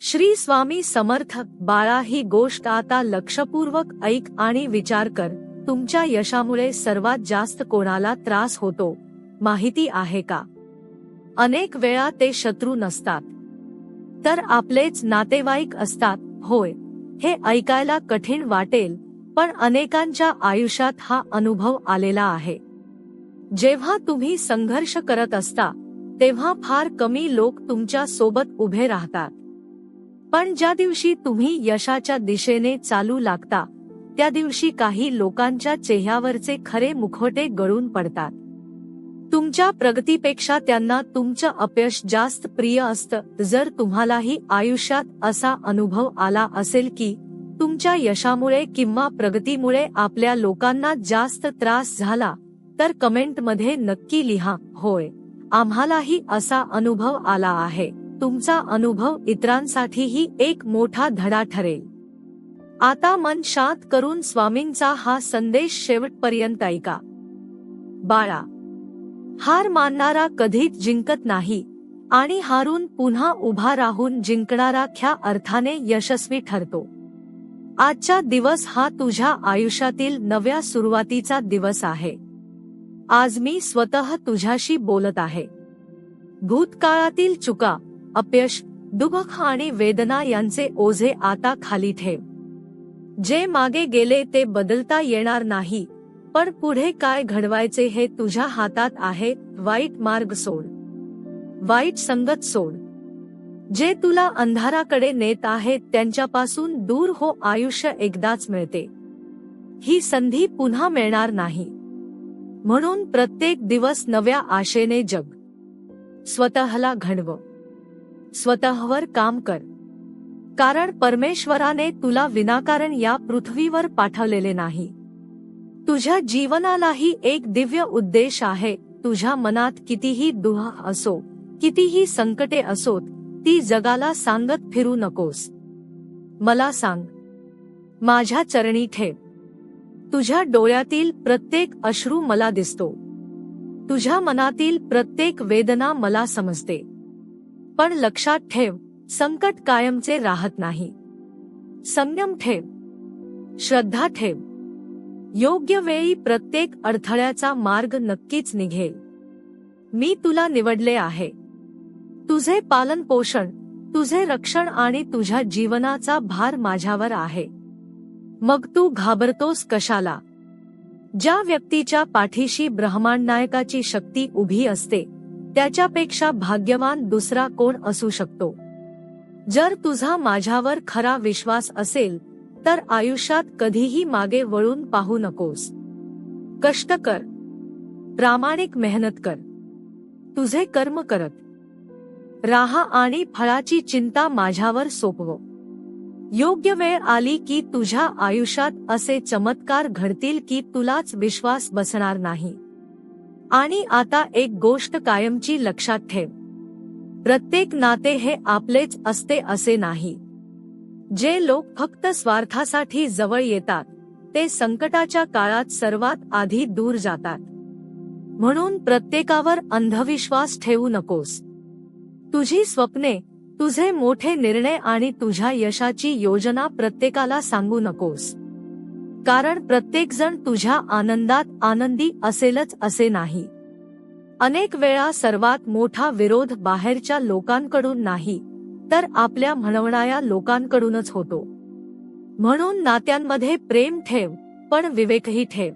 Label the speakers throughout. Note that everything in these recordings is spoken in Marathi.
Speaker 1: श्री स्वामी समर्थ. बाळा, ही गोष्ट आता लक्षपूर्वक ऐक आणि विचार कर. तुमच्या यशामुळे सर्वात जास्त कोणाला त्रास होतो माहिती आहे का? अनेक वेळा ते शत्रू नसतात, तर आपलेच नातेवाईक असतात. होय, हे ऐकायला कठीण वाटेल, पण अनेकांच्या आयुष्यात हा अनुभव आलेला आहे. जेव्हा तुम्ही संघर्ष करत असता तेव्हा फार कमी लोक तुमच्या सोबत उभे राहतात, पण ज्या दिवशी तुम्ही यशाच्या दिशेने चालू लागता त्या दिवशी काही लोकांच्या चेहऱ्यावरचे खरे मुखवटे गळून पडतात. तुमच्या प्रगतीपेक्षा त्यांना तुमचं अपयश जास्त प्रिय असतं. जर तुम्हालाही आयुष्यात असा अनुभव आला असेल की तुमच्या यशामुळे किंवा प्रगतीमुळे आपल्या लोकांना जास्त त्रास झाला, तर कमेंटमध्ये नक्की लिहा, होय, आम्हालाही असा अनुभव आला आहे. तुमचा अनुभव इतरांसाठीही एक मोठा धडा ठरेल. आता मन शांत करून स्वामींचा हा संदेश शेवटपर्यंत ऐका. बाळा, हार मानणारा कधीच जिंकत नाही आणि हारून पुन्हा उभा राहून जिंकणारा खऱ्या अर्थाने यशस्वी ठरतो. आजचा दिवस हा तुझ्या आयुष्यातील नव्या सुरुवातीचा दिवस आहे. आज मी स्वतः तुझ्याशी बोलत आहे. भूतकाळातील चुका, अपयश, दुःख आणि वेदना यांचे ओझे आता खाली ठेव. जे मागे गेले ते बदलता येणार नाही, पण पुढे काय घडवायचे हे तुझ्या हातात आहे. वाईट मार्ग सोड, वाईट संगत सोड, जे तुला अंधाराकडे नेत आहेत त्यांच्यापासून दूर हो. आयुष्य एकदाच मिळते, ही संधी पुन्हा मिळणार नाही. म्हणून प्रत्येक दिवस नव्या आशेने जग. स्वतःला घडव, स्वतःवर काम कर, कारण परमेश्वराने तुला विनाकारण या पृथ्वीवर पाठवलेले नाही. तुझ्या जीवनालाही एक दिव्य उद्देश आहे. तुझ्या मनात कितीही दुःख असो, कितीही संकटे असोत, ती जगाला सांगत फिरू नकोस. मला सांग, माझ्या चरणी ठेव. तुझ्या डोळ्यातील प्रत्येक अश्रू मला दिसतो, तुझ्या मनातील प्रत्येक वेदना मला समजते. पण लक्षात ठेव, संकट कायमचे राहत नाही. संयम ठेव, श्रद्धा ठेव. योग्य वेळी प्रत्येक अडथळ्याचा मार्ग नक्कीच निघेल. मी तुला निवडले आहे. तुझे पालन पोषण, तुझे रक्षण आणि तुझ्या जीवनाचा भार माझ्यावर आहे. मग तू घाबरतोस कशाला? ज्या व्यक्तीच्या पाठीशी ब्रह्मांडनायकाची शक्ती उभी असते त्याच्यापेक्षा भाग्यवान दुसरा कोण असू शकतो? जर तुझा माझ्यावर खरा विश्वास असेल तर आयुष्यात कधीही मागे वळून पाहू नकोस. कष्ट कर, प्रामाणिक मेहनत कर, तुझे कर्म करत राहा आणि फळाची चिंता माझ्यावर सोपव. योग्य वेळ आली की तुझ्या आयुष्यात असे चमत्कार घडतील की तुलाच विश्वास बसणार नाही. आणि आता एक गोष्ट कायमची लक्षात ठेव, प्रत्येक नाते हे आपलेच असते असे नाही. जे लोक फक्त स्वार्थासाठी जवळ येतात ते संकटाच्या काळात सर्वात आधी दूर जातात. म्हणून प्रत्येकावर अंधविश्वास ठेवू नकोस. तुझी स्वप्ने, तुझे मोठे निर्णय आणि तुझ्या यशाची योजना प्रत्येकाला सांगू नकोस, कारण प्रत्येकजण तुझ्या आनंदात आनंदी असेलच असे नाही. अनेक वेळा सर्वात मोठा विरोध बाहेरच्या लोकांकडून नाही, तर आपल्या म्हणवणाऱ्या लोकांकडूनच होतो. म्हणून नात्यांमध्ये प्रेम ठेव, पण विवेकही ठेव.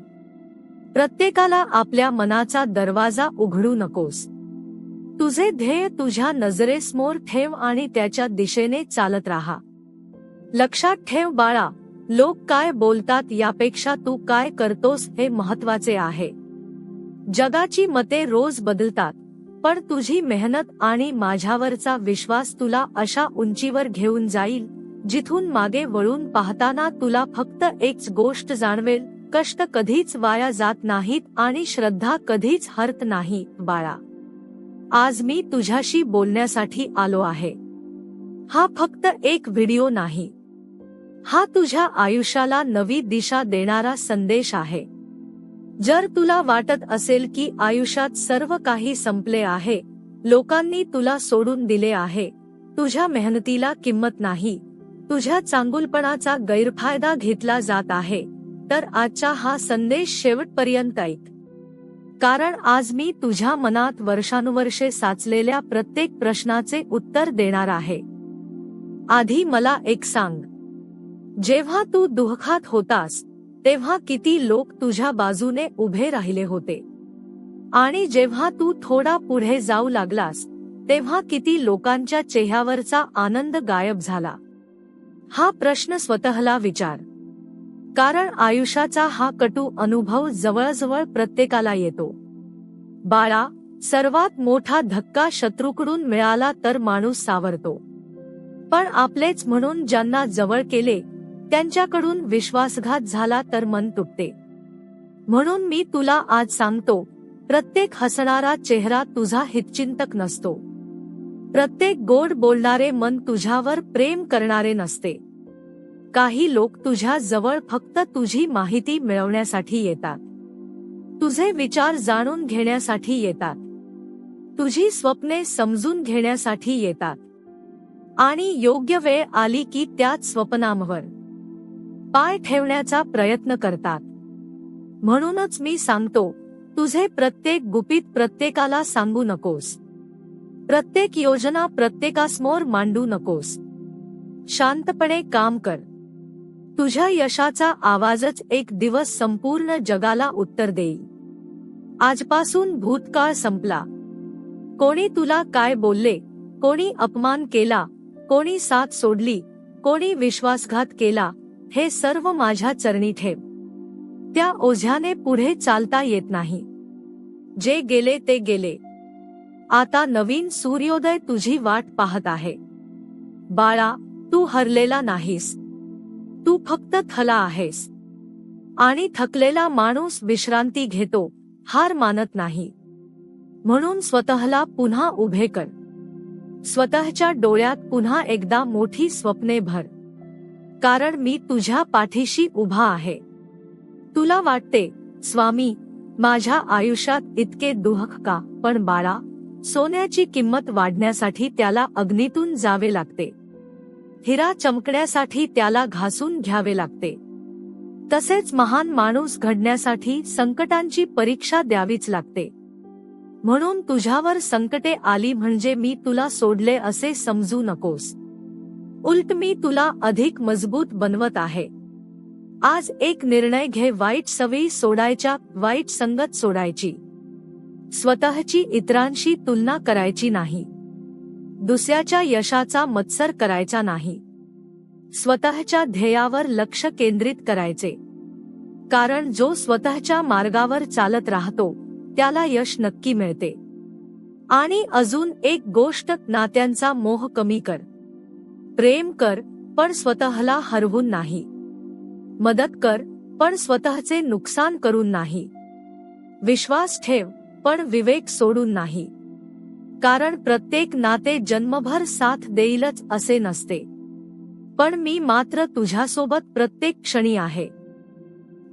Speaker 1: प्रत्येकाला आपल्या मनाचा दरवाजा उघडू नकोस. तुझे ध्येय तुझ्या नजरेसमोर ठेव आणि त्याच्या दिशेने चालत राहा. लक्षात ठेव बाळा, लोक काय बोलतात यापेक्षा तू काय करतोस हे महत्वाचे आहे. जगाची मते रोज बदलतात, पण तुझी मेहनत आणि माझ्यावरचा विश्वास तुला अशा उंचीवर घेऊन जाईल जिथून मागे वळून पाहताना तुला फक्त एकच गोष्ट जाणवेल, कष्ट कधीच वाया जात नाहीत आणि श्रद्धा कधीच हरत नाही. बाळा, आज मी तुझ्याशी बोलण्यासाठी आलो आहे. हा फक्त एक व्हिडिओ नाही, हा तुझ्या आयुष्याला नवी दिशा देणारा संदेश आहे. जर तुला वाटत असेल की आयुष्यात सर्व काही संपले आहे, लोकांनी तुला सोडून दिले आहे, तुझ्या मेहनतीला किंमत नाही, तुझ्या चांगुलपणाचा गैरफायदा घेतला जात आहे, तर आजचा हा संदेश शेवटपर्यंत ऐक. कारण आज मी तुझ्या मनात वर्षानुवर्षे साचलेल्या प्रत्येक प्रश्नाचे उत्तर देणार आहे. आधी मला एक सांग, जेव्हा तू दुःखात होतास तेव्हा किती लोक तुझ्या बाजूने उभे राहिले होते? आणि जेव्हा तू थोडा पुढे जाऊ लागलास तेव्हा किती लोकांच्या चेहऱ्यावरचा आनंद गायब झाला? हा प्रश्न स्वतःला विचार. कारण आयुष्याचा हा कटू अनुभव जवळजवळ प्रत्येकाला येतो. बाळा, सर्वात मोठा धक्का शत्रूकडून मिळाला तर माणूस सावरतो, पण आपलेच म्हणून ज्यांना जवळ केले त्यांच्याकडून विश्वासघात झाला तर मन तुटते. म्हणून मी तुला आज सांगतो, प्रत्येक हसणारा चेहरा तुझा हितचिंतक नसतो. प्रत्येक गोड बोलणारे मन तुझ्यावर प्रेम करणारे नसते. काही लोक तुझ्या जवळ फक्त तुझी माहिती मिळवण्यासाठी येतात, तुझे विचार जाणून घेण्यासाठी येतात, तुझी स्वप्ने समजून घेण्यासाठी येतात, आणि योग्य वेळ आली की त्याच स्वप्नांवर पाय ठेवण्याचा प्रयत्न करतात. म्हणूनच मी सांगतो, तुझे प्रत्येक गुपित प्रत्येकाला सांगू नकोस. प्रत्येक योजना प्रत्येकासमोर मांडू नकोस. शांतपणे काम कर. तुझ्या यशाचा आवाजच एक दिवस संपूर्ण जगाला उत्तर देईल. आजपासून भूतकाळ संपला. कोणी तुला काय बोलले, कोणी अपमान केला, कोणी साथ सोडली, कोणी विश्वासघात केला, हे सर्व माझ्या चरणी ठेव. त्या ओझ्याने पुढे चालता येत नाही. जे गेले ते गेले. आता नवीन सूर्योदय तुझी वाट पाहत आहे. बाळा, तू हरलेला नाहीस. तू फक्त थला आहेस. आणि थकलेला माणूस विश्रांती घेतो, हार मानत नाही. म्हणून स्वतःला पुन्हा उभे कर. स्वतःच्या डोळ्यात पुन्हा एकदा मोठी स्वप्ने भर. कारण मी तुझ्या पाठीशी उभा आहे. तुला वाटते, स्वामी, माझ्या आयुष्यात इतके दुःख का? पण बाळा, सोन्याची किंमत वाढण्यासाठी त्याला अग्नीतून जावे लागते. हिरा चमकण्यासाठी त्याला घासून घ्यावे लागते. तसेच महान माणूस घडण्यासाठी संकटांची परीक्षा द्यावीच लागते. म्हणून तुझ्यावर संकटे आली म्हणजे मी तुला सोडले असे समजू नकोस. उलट मी तुला अधिक मजबूत बनवत आहे. आज एक निर्णय घे, वाईट सवयी सोडायच्या, वाईट संगत सोडायची. स्वतःची इतरांशी तुलना करायची नाही. दुसऱ्याच्या यशाचा मत्सर करायचा नाही. स्वतःच्या ध्येयावर लक्ष केंद्रित करायचे. कारण जो स्वतःच्या मार्गावर चालत राहतो त्याला यश नक्की मिळते. आणि अजून एक गोष्ट, नात्यांचा मोह कमी कर. प्रेम कर, पण स्वतःला हरवून नाही. मदत कर, पण स्वतःचे नुकसान करून नाही. विश्वास ठेव, पण विवेक सोडून नाही. कारण प्रत्येक नाते जन्मभर साथ देईलच असे नसते. पण मी मात्र तुझ्यासोबत प्रत्येक क्षणी आहे.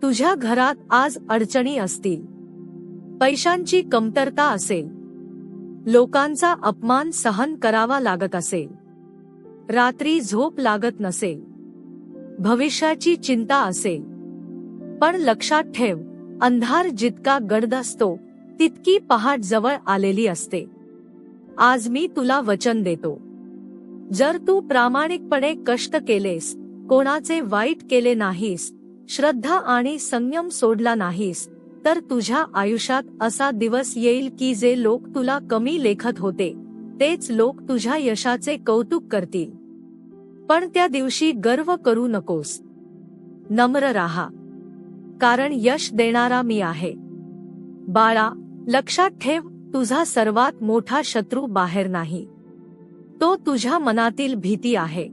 Speaker 1: तुझ्या घरात आज अडचणी असतील, पैशांची कमतरता असेल, लोकांचा अपमान सहन करावा लागत असेल, रात्री झोप लागत नसेल, भविष्याची चिंता असेल, पण लक्षात ठेव, अंधार जितका गडद असतो तितकी पहाट जवळ आलेली असते. आज मी तुला वचन देतो, जर तू प्रामाणिकपणे कष्ट केलेस, कोणाचे वाईट केले नाहीस, श्रद्धा आणि संयम सोडला नाहीस, तर तुझ्या आयुष्यात असा दिवस येईल की जे लोक तुला कमी लेखत होते तेच लोक तुझ्या यशाचे कौतुक करतील. पण त्या दिवशी गर्व करू नकोस. नम्र राहा, कारण यश देणारा मी आहे. बाळा, लक्षात ठेव, तुझा सर्वात मोठा शत्रू बाहेर नाही, तो तुझ्या मनातील भीती आहे.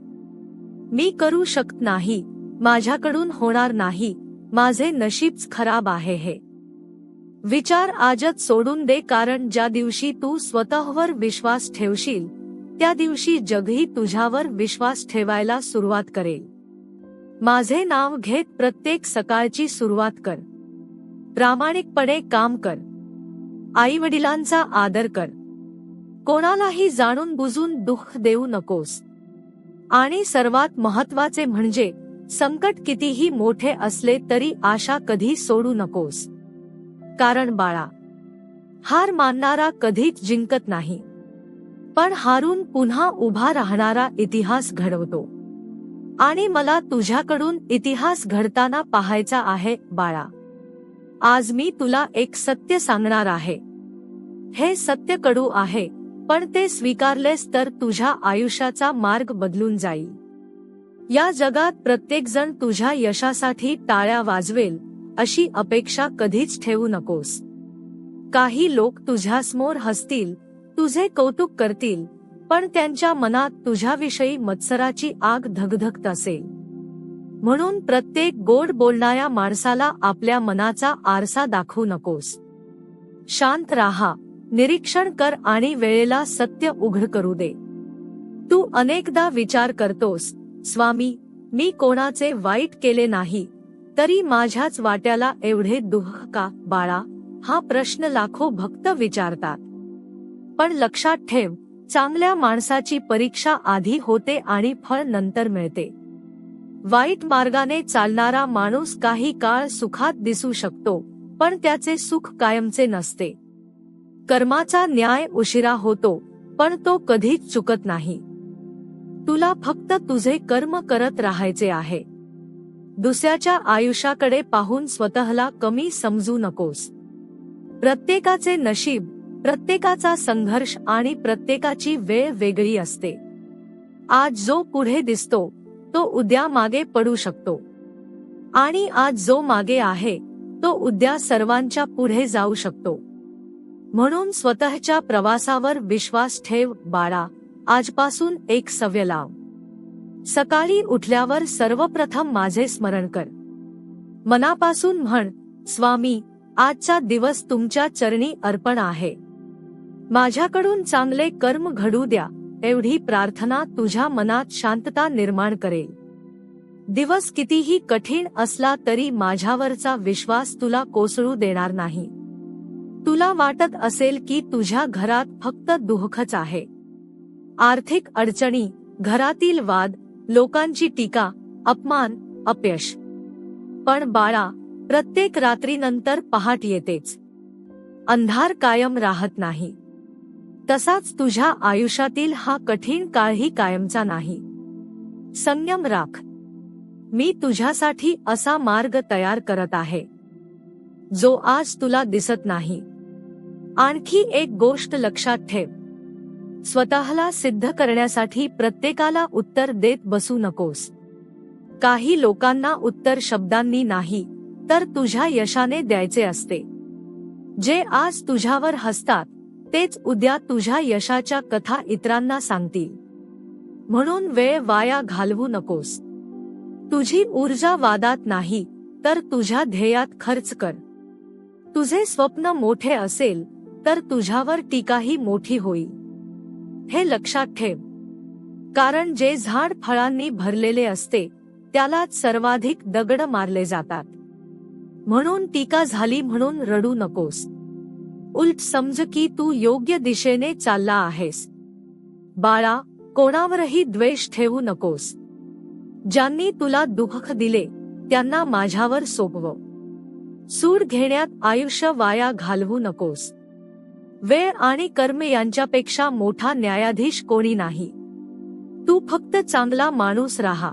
Speaker 1: मी करू शकत नाही, माझ्याकडून होणार नाही, माझे नशीबच खराब आहे, हे विचार आजच सोडून दे. कारण ज्या दिवशी तू स्वतःवर विश्वास ठेवशील त्या दिवशी जगही तुझ्यावर विश्वास ठेवायला सुरुवात करेल. माझे नाव घेत प्रत्येक सकाळची सुरुवात कर. प्रामाणिकपणे काम कर. आईवडिलांचा आदर कर. कोणालाही जाणून बुजून दुःख देऊ नकोस. आणि सर्वात महत्त्वाचे म्हणजे संकट कितीही मोठे असले तरी आशा कधी सोडू नकोस. कारण बाळा, हार मानणारा कधीच जिंकत नाही, पण हारून पुन्हा उभा राहणारा इतिहास घडवतो. आणि मला तुझ्याकडून इतिहास घडताना पाहायचा आहे बाळा. आज मी तुला एक सत्य सांगणार आहे. हे सत्य कडू आहे, पण ते स्वीकारलेस तर तुझ्या आयुष्याचा मार्ग बदलून जाईल. या जगात प्रत्येकजण तुझ्या यशासाठी टाळ्या वाजवेल अशी अपेक्षा कधीच ठेवू नकोस. काही लोक तुझ्यासमोर हसतील, तुझे कौतुक करतील, पण त्यांच्या मनात तुझ्याविषयी मत्सराची आग धगधगत असेल. म्हणून प्रत्येक गोड बोलणाऱ्या माणसाला आपल्या मनाचा आरसा दाखवू नकोस. शांत राहा, निरीक्षण कर आणि वेळेला सत्य उघड करू दे. तू अनेकदा विचार करतोस, स्वामी, मी कोणाचे वाईट केले नाही, तरी माझ्याच वाट्याला एवढे दुःख का? बाळा, हा प्रश्न लाखो भक्त विचारतात. पण लक्षात ठेव, चांगल्या माणसाची परीक्षा आधी होते आणि फळ नंतर मिळते. वाईट मार्गाने चालणारा माणूस काही काळ सुखात दिसू शकतो, पण त्याचे सुख कायमचे नसते. कर्माचा न्याय उशिरा होतो, पण तो कधीच चुकत नाही. तुला फक्त तुझे कर्म करत राहायचे आहे. दुसऱ्याच्या आयुष्याकडे पाहून स्वतःला कमी समजू नकोस. प्रत्येकाचे नशीब, प्रत्येकाचा संघर्ष आणि प्रत्येकाची वेळ वेगळी असते. आज जो पुढे दिसतो तो उद्या मागे पडू शकतो, आणि आज जो मागे आहे तो उद्या सर्वांच्या पुढे जाऊ शकतो. म्हणून स्वतःच्या प्रवासावर विश्वास ठेव बाळा. आजपासून एक सवय लाव. सकाळी उठल्यावर सर्वप्रथम माझे स्मरण कर. मनापासून म्हण, स्वामी, आजचा दिवस तुमच्या चरणी अर्पण आहे. माझ्याकडून चांगले कर्म घडू द्या. एवढी प्रार्थना तुझ्या मनात शांतता निर्माण करेल. दिवस कितीही कठीण असला तरी माझ्यावरचा विश्वास तुला कोसळू देणार नाही. तुला वाटत असेल की तुझ्या घरात फक्त दुःखच आहे, आर्थिक अडचणी, घरातील वाद, लोकांची टीका, अपमान, अपयश. पण बाळा, प्रत्येक रात्रीनंतर पहाट येतेच. अंधार कायम राहत नाही. तसाच तुझ्या आयुष्यातील हा कठीण काळही कायमचा नाही. संयम राख. मी तुझ्यासाठी असा मार्ग तयार करत आहे जो आज तुला दिसत नाही. आणखी एक गोष्ट लक्षात ठेव, स्वतःला सिद्ध करण्यासाठी प्रत्येकाला उत्तर देत बसू नकोस. काही लोकांना उत्तर शब्दांनी नाही, तर तुझ्या यशाने द्यायचे असते. जे आज तुझ्यावर हसतात तेच उद्या तुझ्या यशाच्या कथा इतरांना सांगतील. म्हणून वेळ वाया घालवू नकोस. तुझी ऊर्जा वादात नाही, तर तुझ्या ध्येयात खर्च कर. तुझे स्वप्न मोठे असेल तर तुझ्यावर टीकाही मोठी होईल. हे लक्षात ठेव, कारण जे झाड फळांनी भरलेले असते त्यालाच सर्वाधिक दगड मारले जातात. म्हणून टीका झाली म्हणून रडू नकोस. उलट समज की तू योग्य दिशेने चालला आहेस. बाळा, कोणावरही द्वेष ठेवू नकोस. ज्यांनी तुला दुःख दिले त्यांना माझ्यावर सोपव. सूड घेण्यात आयुष्य वाया घालवू नकोस. वेळ आणि कर्म यांच्यापेक्षा मोठा न्यायाधीश कोणी नाही. तू फक्त चांगला माणूस राहा.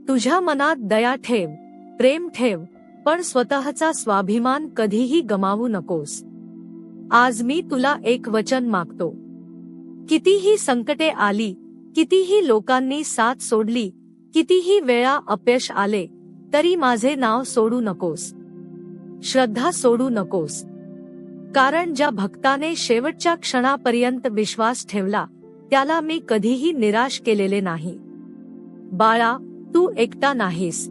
Speaker 1: तुझ्या मनात दया ठेव, प्रेम ठेव, पण स्वतःचा स्वाभिमान कधीही गमावू नकोस. आज मी तुला एक वचन मागतो. कितीही संकटे आली, कितीही लोकांनी साथ सोडली, कितीही वेळा अपयश आले, तरी माझे नाव सोडू नकोस. श्रद्धा सोडू नकोस. कारण ज्या भक्ताने शेवटच्या क्षणापर्यंत विश्वास ठेवला त्याला मी कधीही निराश केलेले नाही. बाळा, तू एकटा नाहीस.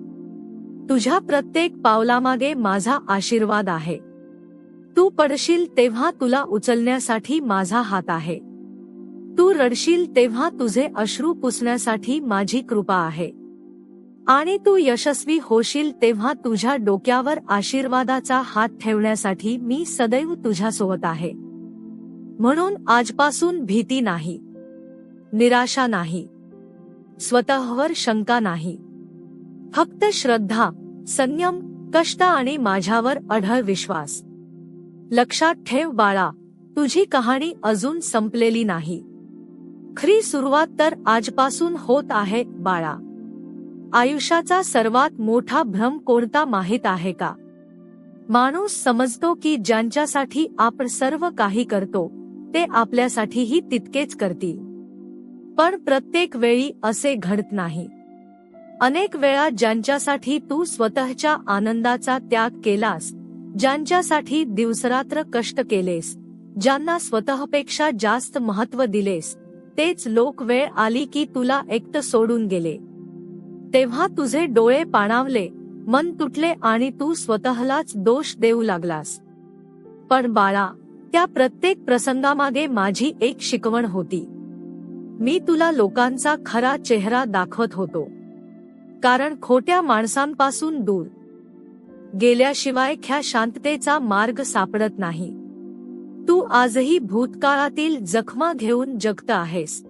Speaker 1: तुझ्या प्रत्येक पावलामागे माझा आशीर्वाद आहे. तू पडशील तेव्हा तुला उचलण्यासाठी माझा हात आहे. तू रडशील तेव्हा तुझे अश्रू पुसण्यासाठी माझी कृपा आहे. आणि तू यशस्वी होशील तेव्हा तुझ्या डोक्यावर आशीर्वादाचा हात ठेवण्यासाठी मी सदैव तुझ्यासोबत आहे. म्हणून आजपासून भीती नाही, निराशा नाही, स्वतःवर शंका नाही, फक्त श्रद्धा, संयम, कष्ट आणि माझ्यावर अढळ विश्वास. लक्षात ठेव बाळा, तुझी कहाणी अजून संपलेली नाही. खरी सुरुवात तर आजपासून होत आहे बाळा. आयुष्याचा सर्वात मोठा भ्रम कोणता माहित आहे का? माणूस समजतो की ज्यांच्यासाठी आपण सर्व काही करतो ते आपल्यासाठीही तितकेच करतील. पण प्रत्येक वेळी असे घडत नाही. अनेक वेळा ज्यांच्यासाठी तू स्वतःच्या आनंदाचा त्याग केलास, ज्यांच्यासाठी दिवसरात्र कष्ट केलेस, ज्यांना स्वतःपेक्षा जास्त महत्त्व दिलेस, तेच लोक वेळ आली की तुला एकटं सोडून गेले. तेव्हा तुझे डोळे पाणावले, मन तुटले आणि तू स्वतःलाच दोष देऊ लागलास. पण बाळा, त्या प्रत्येक प्रसंगामागे माझी एक शिकवण होती. मी तुला लोकांचा खरा चेहरा दाखवत होतो. कारण खोट्या माणसांपासून दूर गेल्याशिवाय ख्या शांततेचा मार्ग सापडत नाही. तू आजही भूतकाळातील जखमा घेऊन जगत आहेस.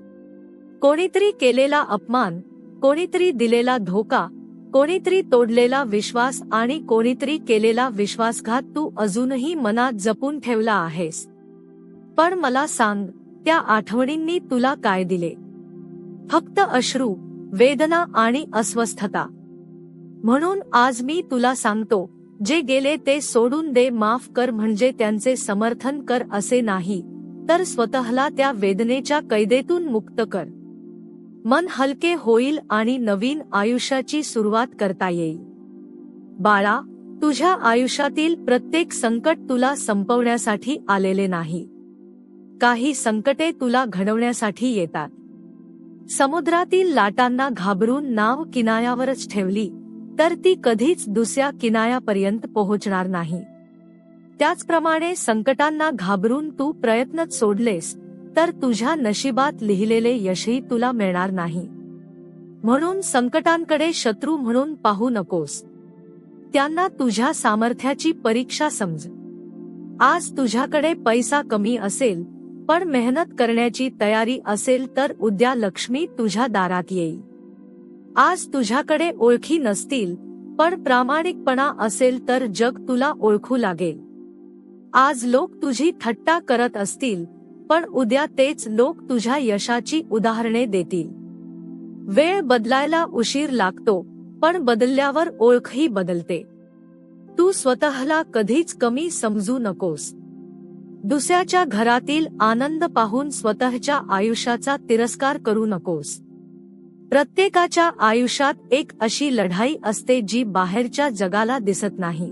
Speaker 1: कोणीतरी केलेला अपमान, कोणीतरी दिलेला धोका, कोणीतरी तोडलेला विश्वास आणि कोणीतरी केलेला विश्वासघात तू अजूनही मनात जपून ठेवला आहेस. पण मला सांग, त्या आठवणींनी तुला काय दिले? फक्त अश्रू, वेदना आणि अस्वस्थता. म्हणून आज मी तुला सांगतो, जे गेले ते सोडून दे, माफ कर, म्हणजे त्यांचे समर्थन कर असे नाही, तर स्वतःला त्या वेदनेच्या कैदेतून मुक्त कर. मन हलके होईल आणि नवीन आयुष्याची सुरुवात करता येईल. बाळा, तुझ्या आयुष्यातील प्रत्येक संकट तुला संपवण्यासाठी आलेले नाही. काही संकटे तुला घडवण्यासाठी येतात. समुद्रातील लाटांना घाबरून नाव किनाऱ्यावरच ठेवली तर ती कधीच दुसऱ्या किनाऱ्यापर्यंत पोहोचणार नाही. त्याचप्रमाणे संकटांना घाबरून तू प्रयत्नच सोडलेस तर तुझ्या नशिबात लिहिलेले यशही तुला मिळणार नाही. म्हणून संकटांकडे शत्रू म्हणून पाहू नकोस. त्यांना तुझ्या सामर्थ्याची परीक्षा समज. आज तुझ्याकडे पैसा कमी असेल, पण मेहनत करण्याची तयारी असेल तर उद्या लक्ष्मी तुझ्या दारात येईल. आज तुझ्याकडे ओळखी नसतील, पण प्रामाणिकपणा असेल तर जग तुला ओळखू लागेल. आज लोक तुझी थट्टा करत असतील, पण उद्या तेच लोक तुझ्या यशाची उदाहरणे देतील. वेळ बदलायला उशीर लागतो, पण बदलल्यावर ओळखही बदलते. तू स्वतःला कधीच कमी समजू नकोस. दुसऱ्याच्या घरातील आनंद पाहून स्वतःच्या आयुष्याचा तिरस्कार करू नकोस. प्रत्येकाच्या आयुष्यात एक अशी लढाई असते जी बाहेरच्या जगाला दिसत नाही.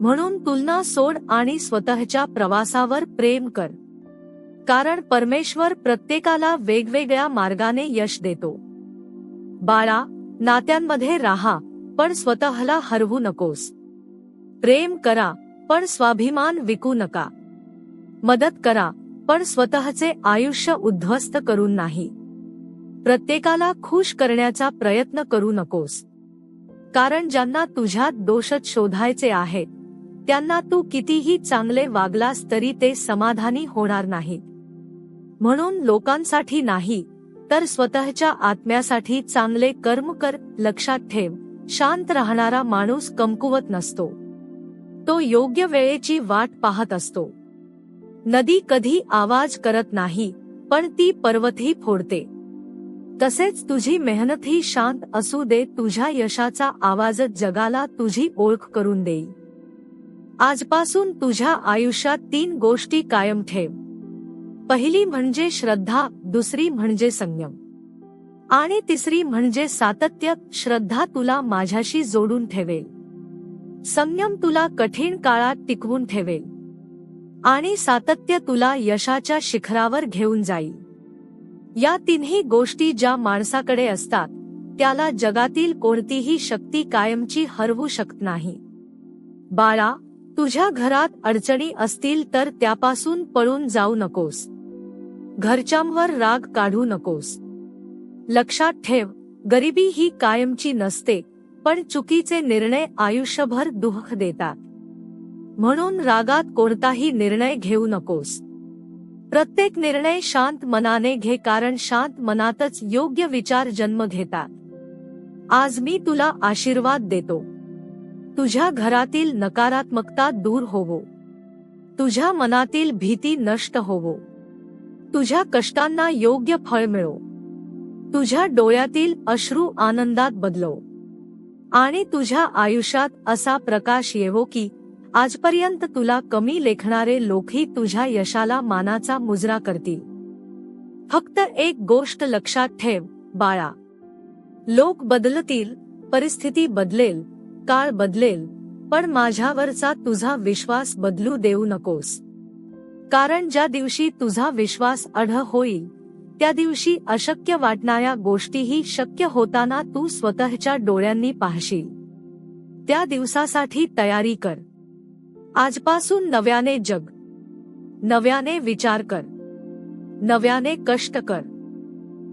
Speaker 1: म्हणून तुलना सोड आणि स्वतःच्या प्रवासावर प्रेम कर. कारण परमेश्वर प्रत्येकाला वेगवेगळ्या मार्गाने यश देतो. बाळा, नात्यांमध्ये राहा, पण स्वतःला हरवू नकोस. प्रेम करा, पण स्वाभिमान विकू नका. मदत करा, पण स्वतःचे आयुष्य उद्ध्वस्त करून नाही. प्रत्येकाला खुश करण्याचा प्रयत्न करू नकोस. कारण ज्यांना तुझ्यात दोषच शोधायचे आहेत, त्यांना तू कितीही चांगले वागलास तरी ते समाधानी होणार नाहीत. म्हणून लोकांसाठी नाही, तर स्वतःच्या आत्म्यासाठी चांगले कर्म कर. लक्षात ठेव, शांत राहणारा माणूस कमकुवत नसतो. तो योग्य वेळेची वाट पाहत असतो. नदी कधी आवाज करत नाही, पण ती पर्वतही फोडते. तसेच तुझी मेहनतही शांत असू दे. तुझ्या यशाचा आवाजच जगाला तुझी ओळख करून देईल. आजपासून तुझ्या आयुष्यात 3 गोष्टी कायम ठेव. पहिली म्हणजे श्रद्धा, दुसरी म्हणजे संयम आणि तिसरी म्हणजे सातत्य. श्रद्धा तुला माझ्याशी जोडून ठेवेल, संयम तुला कठीण काळात टिकवून ठेवेल आणि सातत्य तुला यशाच्या शिखरावर घेऊन जाईल. या तिन्ही गोष्टी ज्या माणसाकडे असतात, त्याला जगातील कोणतीही शक्ती कायमची हरवू शकत नाही. बाळा, तुझ्या घरात अडचणी असतील तर त्यापासून पळून जाऊ नकोस. घरच्यांवर राग काढू नकोस. लक्षात ठेव, गरिबी ही कायमची नसते, पण चुकीचे निर्णय आयुष्यभर दुःख देतात. म्हणून रागात कोणताही निर्णय घेऊ नकोस. प्रत्येक निर्णय शांत मनाने घे, कारण शांत मनातच योग्य विचार जन्म घेतात. आज मी तुला आशीर्वाद देतो. तुझ्या घरातील नकारात्मकता दूर होवो. तुझ्या मनातील भीती नष्ट होवो. तुझ्या कष्टांना योग्य फळ मिळो. तुझ्या डोळ्यातील अश्रू आनंदात बदलो. आणि तुझ्या आयुष्यात असा प्रकाश येवो की आजपर्यंत तुला कमी लेखणारे लोकही तुझ्या यशाला मानाचा मुजरा करतील. फक्त एक गोष्ट लक्षात ठेव बाळा, लोक बदलतील, परिस्थिती बदलेल, काळ बदलेल, पण माझ्यावरचा तुझा विश्वास बदलू देऊ नकोस. कारण ज्या दिवशी तुझा विश्वास अढळ होईल, त्या दिवशी अशक्य वाटणाऱ्या गोष्टीही शक्य होताना तू स्वतःच्या डोळ्यांनी पाहशील. त्या दिवसासाठी तयारी कर. आजपासून नव्याने जग, नव्याने विचार कर, नव्याने कष्ट कर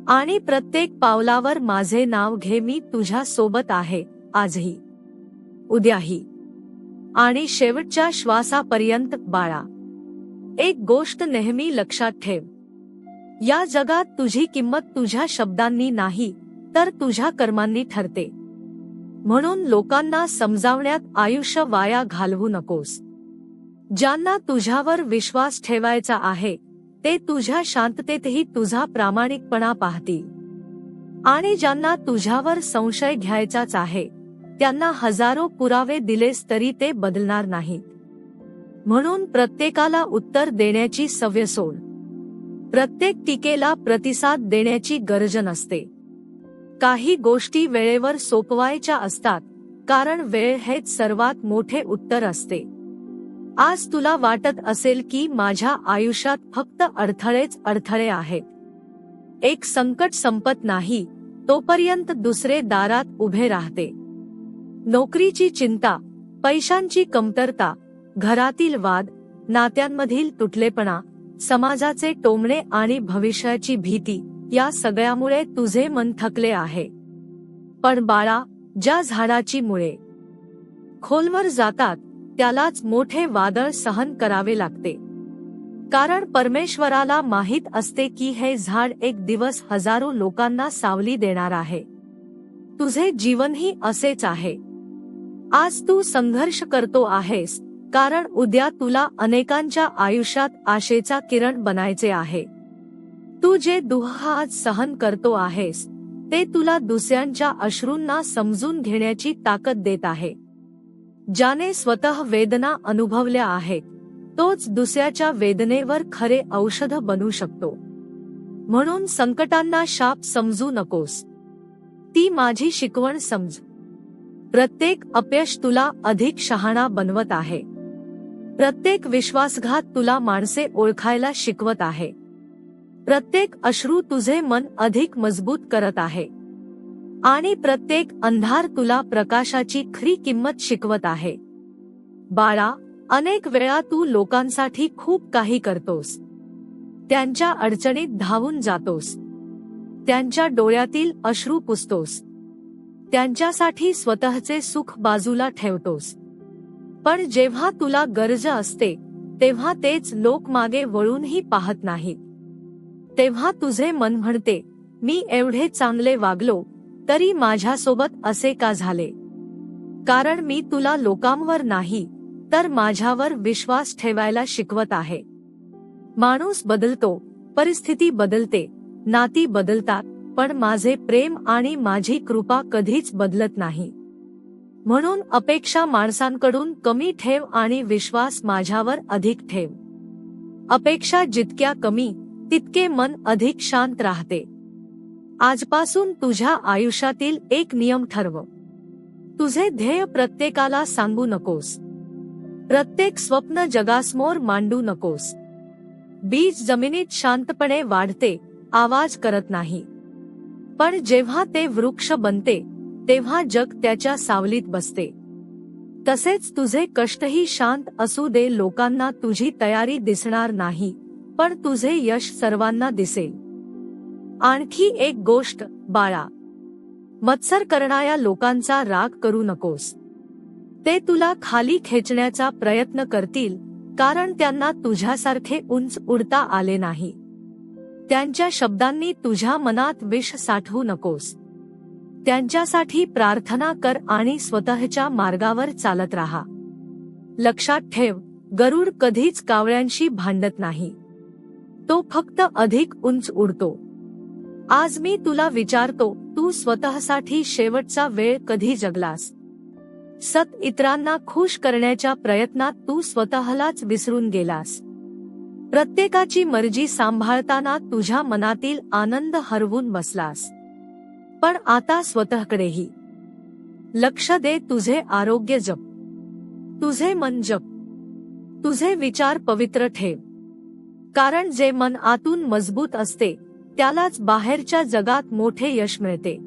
Speaker 1: आणि प्रत्येक पावलावर माझे नाव घे. मी तुझ्या सोबत आहे, आजही, उद्याही आणि शेवटच्या श्वासापर्यंत. बाळा, एक गोष्ट नेहमी लक्षात ठेव, या जगात तुझी किंमत तुझ्या शब्दांनी नाही तर तुझ्या कर्मांनी ठरते. म्हणून लोकांना समजावण्यात आयुष्य वाया घालवू नकोस. ज्यांना तुझ्यावर विश्वास ठेवायचा आहे ते तुझ्या शांततेतही तुझा प्रामाणिकपणा पाहतील. आणि ज्यांना तुझ्यावर संशय घ्यायचाच आहे त्यांना हजारो पुरावे दिलेस तरी ते बदलणार नाहीत. म्हणून प्रत्येकाला उत्तर देण्याची सवय सोड. प्रत्येक टीकेला प्रतिसाद देण्याची गरज नसते. काही गोष्टी वेळेवर सोपवायच्या असतात, कारण वेळ हेच सर्वात मोठे उत्तर असते. आज तुला वाटत असेल की माझ्या आयुष्यात फक्त अडथळेच अडथळे आहेत. एक संकट संपत नाही तोपर्यंत दुसरे दारात उभे राहते. नोकरीची चिंता, पैशांची कमतरता, घरातील वाद, नात्यांमधील तुटलेपणा, समाजाचे टोमणे आणि भविष्याची भीती, या सगळ्यामुळे तुझे मन थकले आहे. पण बाळा, ज्या झाडाची मुळे खोलवर जातात त्यालाच मोठे वादळ सहन करावे लागते. कारण परमेश्वराला माहित असते की हे झाड एक दिवस हजारो लोकांना सावली देणार आहे. तुझे जीवनही असेच आहे. आज तू संघर्ष करतो आहेस कारण उद्या तुला अनेकांच्या आयुष्यात आशेचा किरण बनायचे आहे. तू जे दुःख आज सहन करतो आहेस ते तुला दुसऱ्यांच्या अश्रूंना समजून घेण्याची ताकद देत आहे. ज्याने स्वतः वेदना अनुभवल्या आहेत तोच दुसऱ्याच्या वेदनेवर खरे औषध बनू शकतो. म्हणून संकटांना शाप समजू नकोस, ती माझी शिकवण समज. प्रत्येक अपयश तुला अधिक शहाणा बनवत आहे. प्रत्येक विश्वासघात तुला माणसे ओळखायला शिकवत आहे. प्रत्येक अश्रू तुझे मन अधिक मजबूत करत आहे. आणि प्रत्येक अंधार तुला प्रकाशाची खरी किंमत शिकवत आहे. बाळा, अनेक वेळा तू लोकांसाठी खूप काही करतोस. त्यांच्या अडचणीत धावून जातोस. त्यांच्या डोळ्यातील अश्रू पुसतोस. त्यांच्यासाठी स्वतःचे सुख बाजूला ठेवतोस. पण जेव्हा तुला गरज असते तेव्हा तेच लोक मागे वळूनही पाहत नाहीत. तेव्हा तुझे मन म्हणते, मी एवढे चांगले वागलो तरी माझ्यासोबत असे का झाले? कारण मी तुला लोकांवर नाही तर माझ्यावर विश्वास ठेवायला शिकवत आहे. माणूस बदलतो, परिस्थिती बदलते, नाती बदलतात, पण माझे प्रेम आणि माझी कृपा कधीच बदलत नाही. म्हणून अपेक्षा माणसांकडून कमी ठेव आणि विश्वास माझ्यावर अधिक ठेव. अपेक्षा जितक्या कमी तितके मन अधिक शांत राहते. आजपासून तुझ्या आयुष्यातील एक नियम ठरव. तुझे ध्येय प्रत्येकाला सांगू नकोस. प्रत्येक स्वप्न जगासमोर मांडू नकोस. बीज जमिनीत शांतपणे वाढते, आवाज करत नाही. पण जेव्हा ते वृक्ष बनते तेव्हा जग त्याच्या सावलीत बसते. तसेच तुझे कष्टही शांत असू दे. लोकांना तुझी तयारी दिसणार नाही, पण तुझे यश सर्वांना दिसेल. आणखी एक गोष्ट बाळा, मत्सर करणाऱ्या लोकांचा राग करू नकोस. ते तुला खाली खेचण्याचा प्रयत्न करतील, कारण त्यांना तुझ्यासारखे उंच उडता आले नाही. त्यांच्या शब्दांनी तुझ्या मनात विष साठवू नकोस. त्यांच्यासाठी प्रार्थना कर आणि स्वतःच्या मार्गावर चालत राहा. लक्षात ठेव, गरुड कधीच कावळ्यांशी भांडत नाही. तो फक्त अधिक उंच उडतो. आज मी तुला विचारतो, तू स्वतःसाठी शेवटचा वेळ कधी जगलास? इतरांना खुश करण्याच्या प्रयत्नात तू स्वतःलाच विसरून गेलास. प्रत्येकाची मर्जी सांभाळताना तुझ्या मनातील आनंद हरवून बसलास. पण आता स्वतःकडेही लक्ष दे. तुझे आरोग्य जप, तुझे मन जप, तुझे विचार पवित्र ठेव. कारण जे मन आतून मजबूत असते त्यालाच बाहेरच्या जगात मोठे यश मिळते.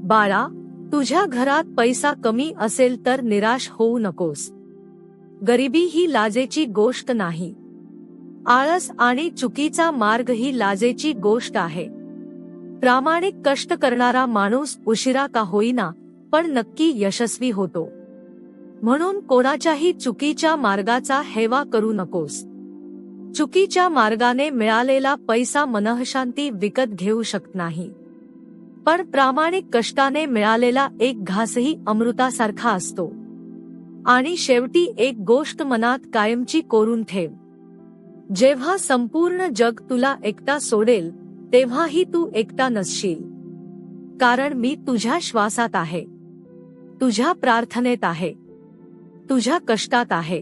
Speaker 1: बाळा, तुझ्या घरात पैसा कमी असेल तर निराश होऊ नकोस. गरिबी ही लाजेची गोष्ट नाही. आळस आणि चुकीचा मार्ग ही लाजेची गोष्ट आहे. प्रामाणिक कष्ट करणारा माणूस उशिरा का होईना पण नक्की यशस्वी होतो. म्हणून कोणाच्याही चुकीच्या मार्गाचा हेवा करू नकोस. चुकीच्या मार्गाने मिळालेला पैसा मनःशांती विकत घेऊ शकत नाही, पण प्रामाणिक कष्टाने मिळालेला एक घासही अमृतासारखा असतो. आणि शेवटी एक गोष्ट मनात कायमची कोरून ठेव, जेव्हा संपूर्ण जग तुला एकटा सोडेल तेव्हाही तू एकटा नसशील. कारण मी तुझ्या श्वासात आहे, तुझ्या प्रार्थनेत आहे, तुझ्या कष्टात आहे,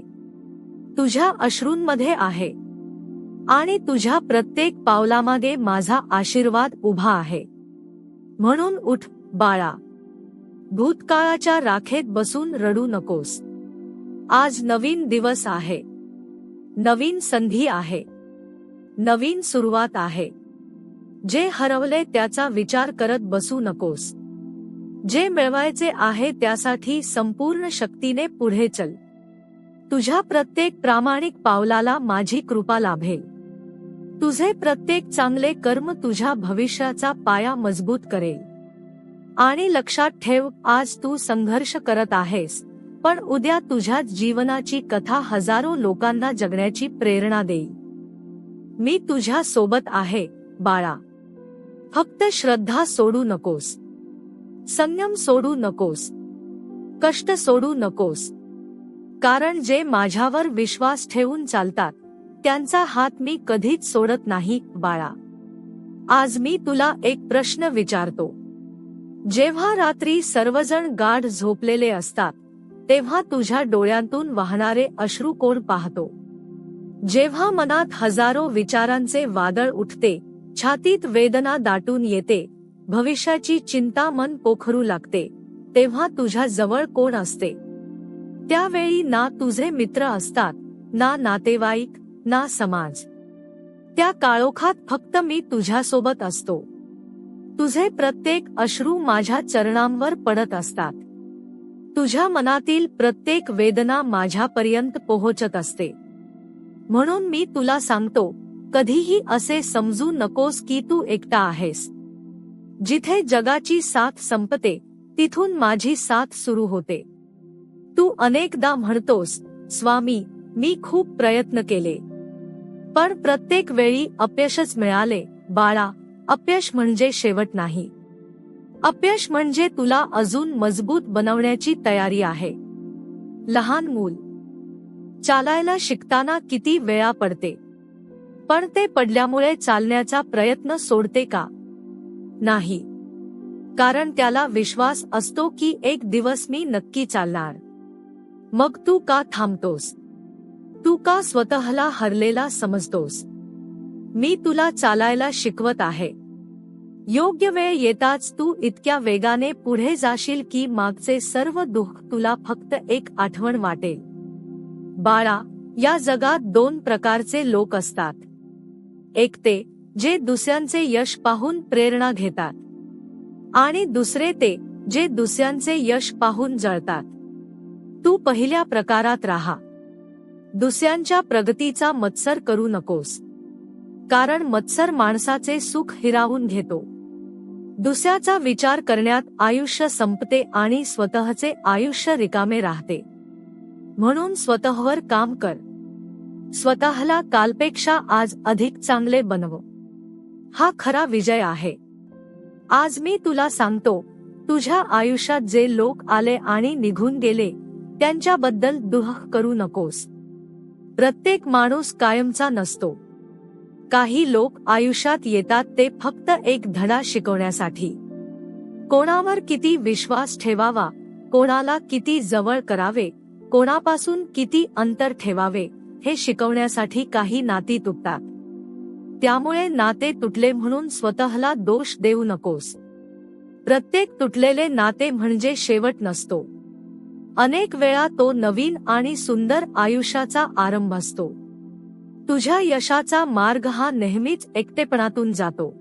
Speaker 1: तुझ्या अश्रूंमध्ये आहे आणि तुझ्या प्रत्येक पावलामागे माझा आशीर्वाद उभा आहे. म्हणून उठ बाळा, भूतकाळाच्या राखेत बसून रडू नकोस. आज नवीन दिवस आहे, नवीन संधी आहे, नवीन सुरुवात आहे. जे हरवले त्याचा विचार करत बसू नकोस. जे मिळवायचे आहे त्यासाठी संपूर्ण शक्तीने पुढे चल. तुझ्या प्रत्येक प्रामाणिक पावलाला माझी कृपा लाभेल. तुझे प्रत्येक चांगले कर्म तुझ्या भविष्याचा पाया मजबूत करेल. आणि लक्षात ठेव, आज तू संघर्ष करत आहेस, पण उद्या तुझ्या जीवनाची कथा हजारो लोकांना जगण्याची प्रेरणा देईल. मी तुझ्या सोबत आहे बाळा. फक्त श्रद्धा सोडू नकोस, संयम सोडू नकोस, कष्ट सोडू नकोस. कारण जे माझ्यावर विश्वास ठेवून चालतात त्यांचा हात मी कधीच सोडत नाही बाळा. आज मी तुला एक प्रश्न विचारतो. जेव्हा रात्री सर्वजण गाढ झोपलेले असतात तेव्हा तुझ्या डोळ्यांतून वाहणारे अश्रू कोण पाहतो? जेव्हा मनात हजारो विचारांचे वादळ उठते, छातीत वेदना दाटून येते, भविष्याची चिंता मन पोखरू लागते, तेव्हा तुझ्या जवळ कोण असते? त्यावेळी ना तुझे मित्र असतात, ना नातेवाईक, ना समाज. त्या काळोखात फक्त मी तुझ्यासोबत असतो. तुझे प्रत्येक अश्रू माझ्या चरणांवर पडत असतात. तुझ्या मनातील प्रत्येक वेदना माझ्यापर्यंत पोहोचत असते. म्हणून मी तुला सांगतो, कधीही असे समजू नकोस की तू एकटा आहेस. जिथे जगाची साथ संपते तिथून माझी साथ सुरू होते. तू अनेकदा म्हणतोस, स्वामी, मी खूप प्रयत्न केले पण प्रत्येक वेळी अपयशच मिळाले. बाळा, अपयश म्हणजे शेवट नाही. अपयश म्हणजे तुला अजून मजबूत बनवण्याची तयारी आहे. लहान मूल चालायला शिकताना किती वेळा पडते, पण ते पडल्यामुळे चालण्याचा प्रयत्न सोडते का? नाही. कारण त्याला विश्वास असतो की एक दिवस मी नक्की चालणार. मग तू का थांबतोस? तू का स्वतःला हरलेला समजतोस? मी तुला चालायला शिकवत आहे. योग्य वेळ येताच तू इतक्या वेगाने पुढे जाशील की मागचे सर्व दुःख तुला फक्त एक आठवण वाटेल. बाळा, या जगात दोन प्रकारचे लोक असतात. एक ते जे दुसऱ्यांचे यश पाहून प्रेरणा घेतात आणि दुसरे ते जे दुसऱ्यांचे यश पाहून जळतात. तू पहिल्या प्रकारात राहा. दुसऱ्यांच्या प्रगतीचा मत्सर करू नकोस, कारण मत्सर माणसाचे सुख हिरावून घेतो. दुसऱ्याचा विचार करण्यात आयुष्य संपते आणि स्वतःचे आयुष्य रिकामे राहते. म्हणून स्वतःवर काम कर. स्वतःला कालपेक्षा आज अधिक चांगले बनव. हा खरा विजय आहे. आज मी तुला सांगतो, तुझ्या आयुष्यात जे लोक आले आणि निघून गेले त्यांच्याबद्दल दुःख करू नकोस. प्रत्येक माणूस कायमचा नसतो. काही लोक आयुष्यात येतात ते फक्त एक धडा शिकवण्यासाठी. कोणावर किती विश्वास ठेवावा, कोणाला किती जवळ करावे, कोणापासून किती अंतर ठेवावे हे शिकवण्यासाठी काही नाती तुटतात. त्यामुळे नाते तुटले म्हणून स्वतःला दोष देऊ नकोस. प्रत्येक तुटलेले नाते म्हणजे शेवट नसतो. अनेक वेळा तो नवीन आणि सुंदर आयुष्याचा आरंभ असतो. तुझ्या यशाचा मार्ग हा नेहमीच एकटेपणातून जातो.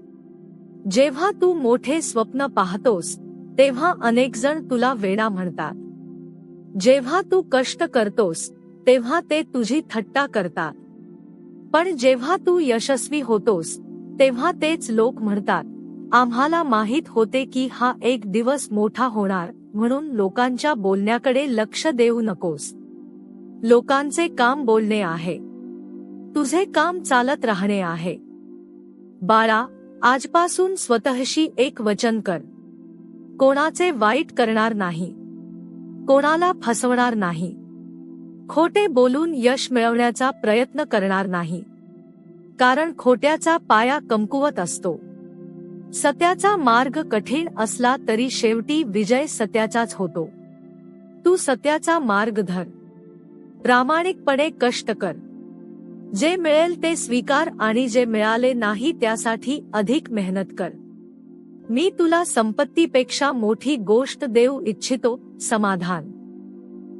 Speaker 1: जेव्हा तू मोठे स्वप्न पाहतोस तेव्हा अनेक जण तुला वेडा म्हणतात. जेव्हा तू कष्ट करतोस तेव्हा ते तुझी थट्टा करतात. पण जेव्हा तू यशस्वी होतोस तेव्हा तेच लोक म्हणतात, आम्हाला माहित होते की हा एक दिवस मोठा होणार. म्हणून लोकांच्या बोलण्याकडे लक्ष देऊ नकोस. लोकांचे काम बोलणे आहे, तुझे काम चालत राहणे आहे. बाळा, आजपासून स्वतःशी एक वचन कर. कोणाचे वाईट करणार नाही, कोणाला फसवणार नाही, खोटे बोलून यश मिळवण्याचा प्रयत्न करणार नाही. कारण खोट्याचा पाया कमकुवत असतो. सत्याचा मार्ग कठीण असला तरी शेवटी विजय सत्याचाच होतो. तू सत्याचा मार्ग धर. प्रामाणिकपणे कष्ट कर. जे मिळेल ते स्वीकार आणि जे मिळाले नाही त्यासाठी अधिक मेहनत कर. मी तुला संपत्तीपेक्षा मोठी गोष्ट देऊ इच्छितो, समाधान.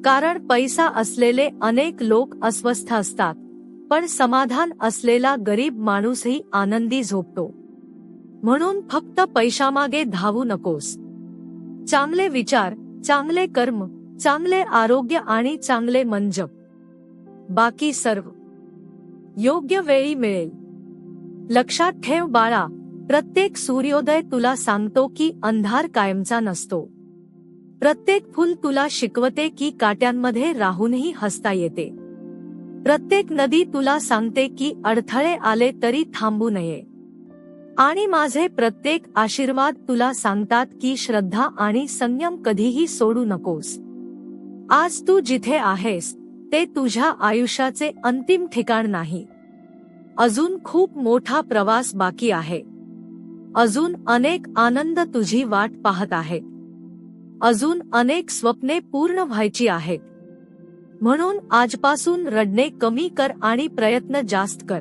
Speaker 1: कारण पैसा असलेले अनेक लोक अस्वस्थ असतात, पण समाधान असलेला गरीब माणूसही आनंदी झोपतो. म्हणून फक्त पैशामागे धावू नकोस. चांगले विचार, चांगले कर्म, चांगले आरोग्य आणि चांगले मन जप. बाकी सर्व योग्य वेळी मिळेल. लक्षात ठेव बाळा, प्रत्येक सूर्योदय तुला सांगतो की अंधार कायमचा नसतो. प्रत्येक फूल तुला शिकवते की काट्यांमध्ये राहूनही हसता येते. प्रत्येक नदी तुला सांगते की अडथळे आले तरी थांबू नये. आणि माझे प्रत्येक आशीर्वाद तुला सांगतात की श्रद्धा आणि संयम कधीही सोडू नकोस. आज तू जिथे आहेस ते तुझ्या आयुष्याचे अंतिम ठिकाण नाही. अजून खूप मोठा प्रवास बाकी आहे. अजून अनेक आनंद तुझी वाट पाहत आहेत. अजून अनेक स्वप्ने पूर्ण व्हायची आहेत. म्हणून आजपासून रडणे कमी कर आणि प्रयत्न जास्त कर.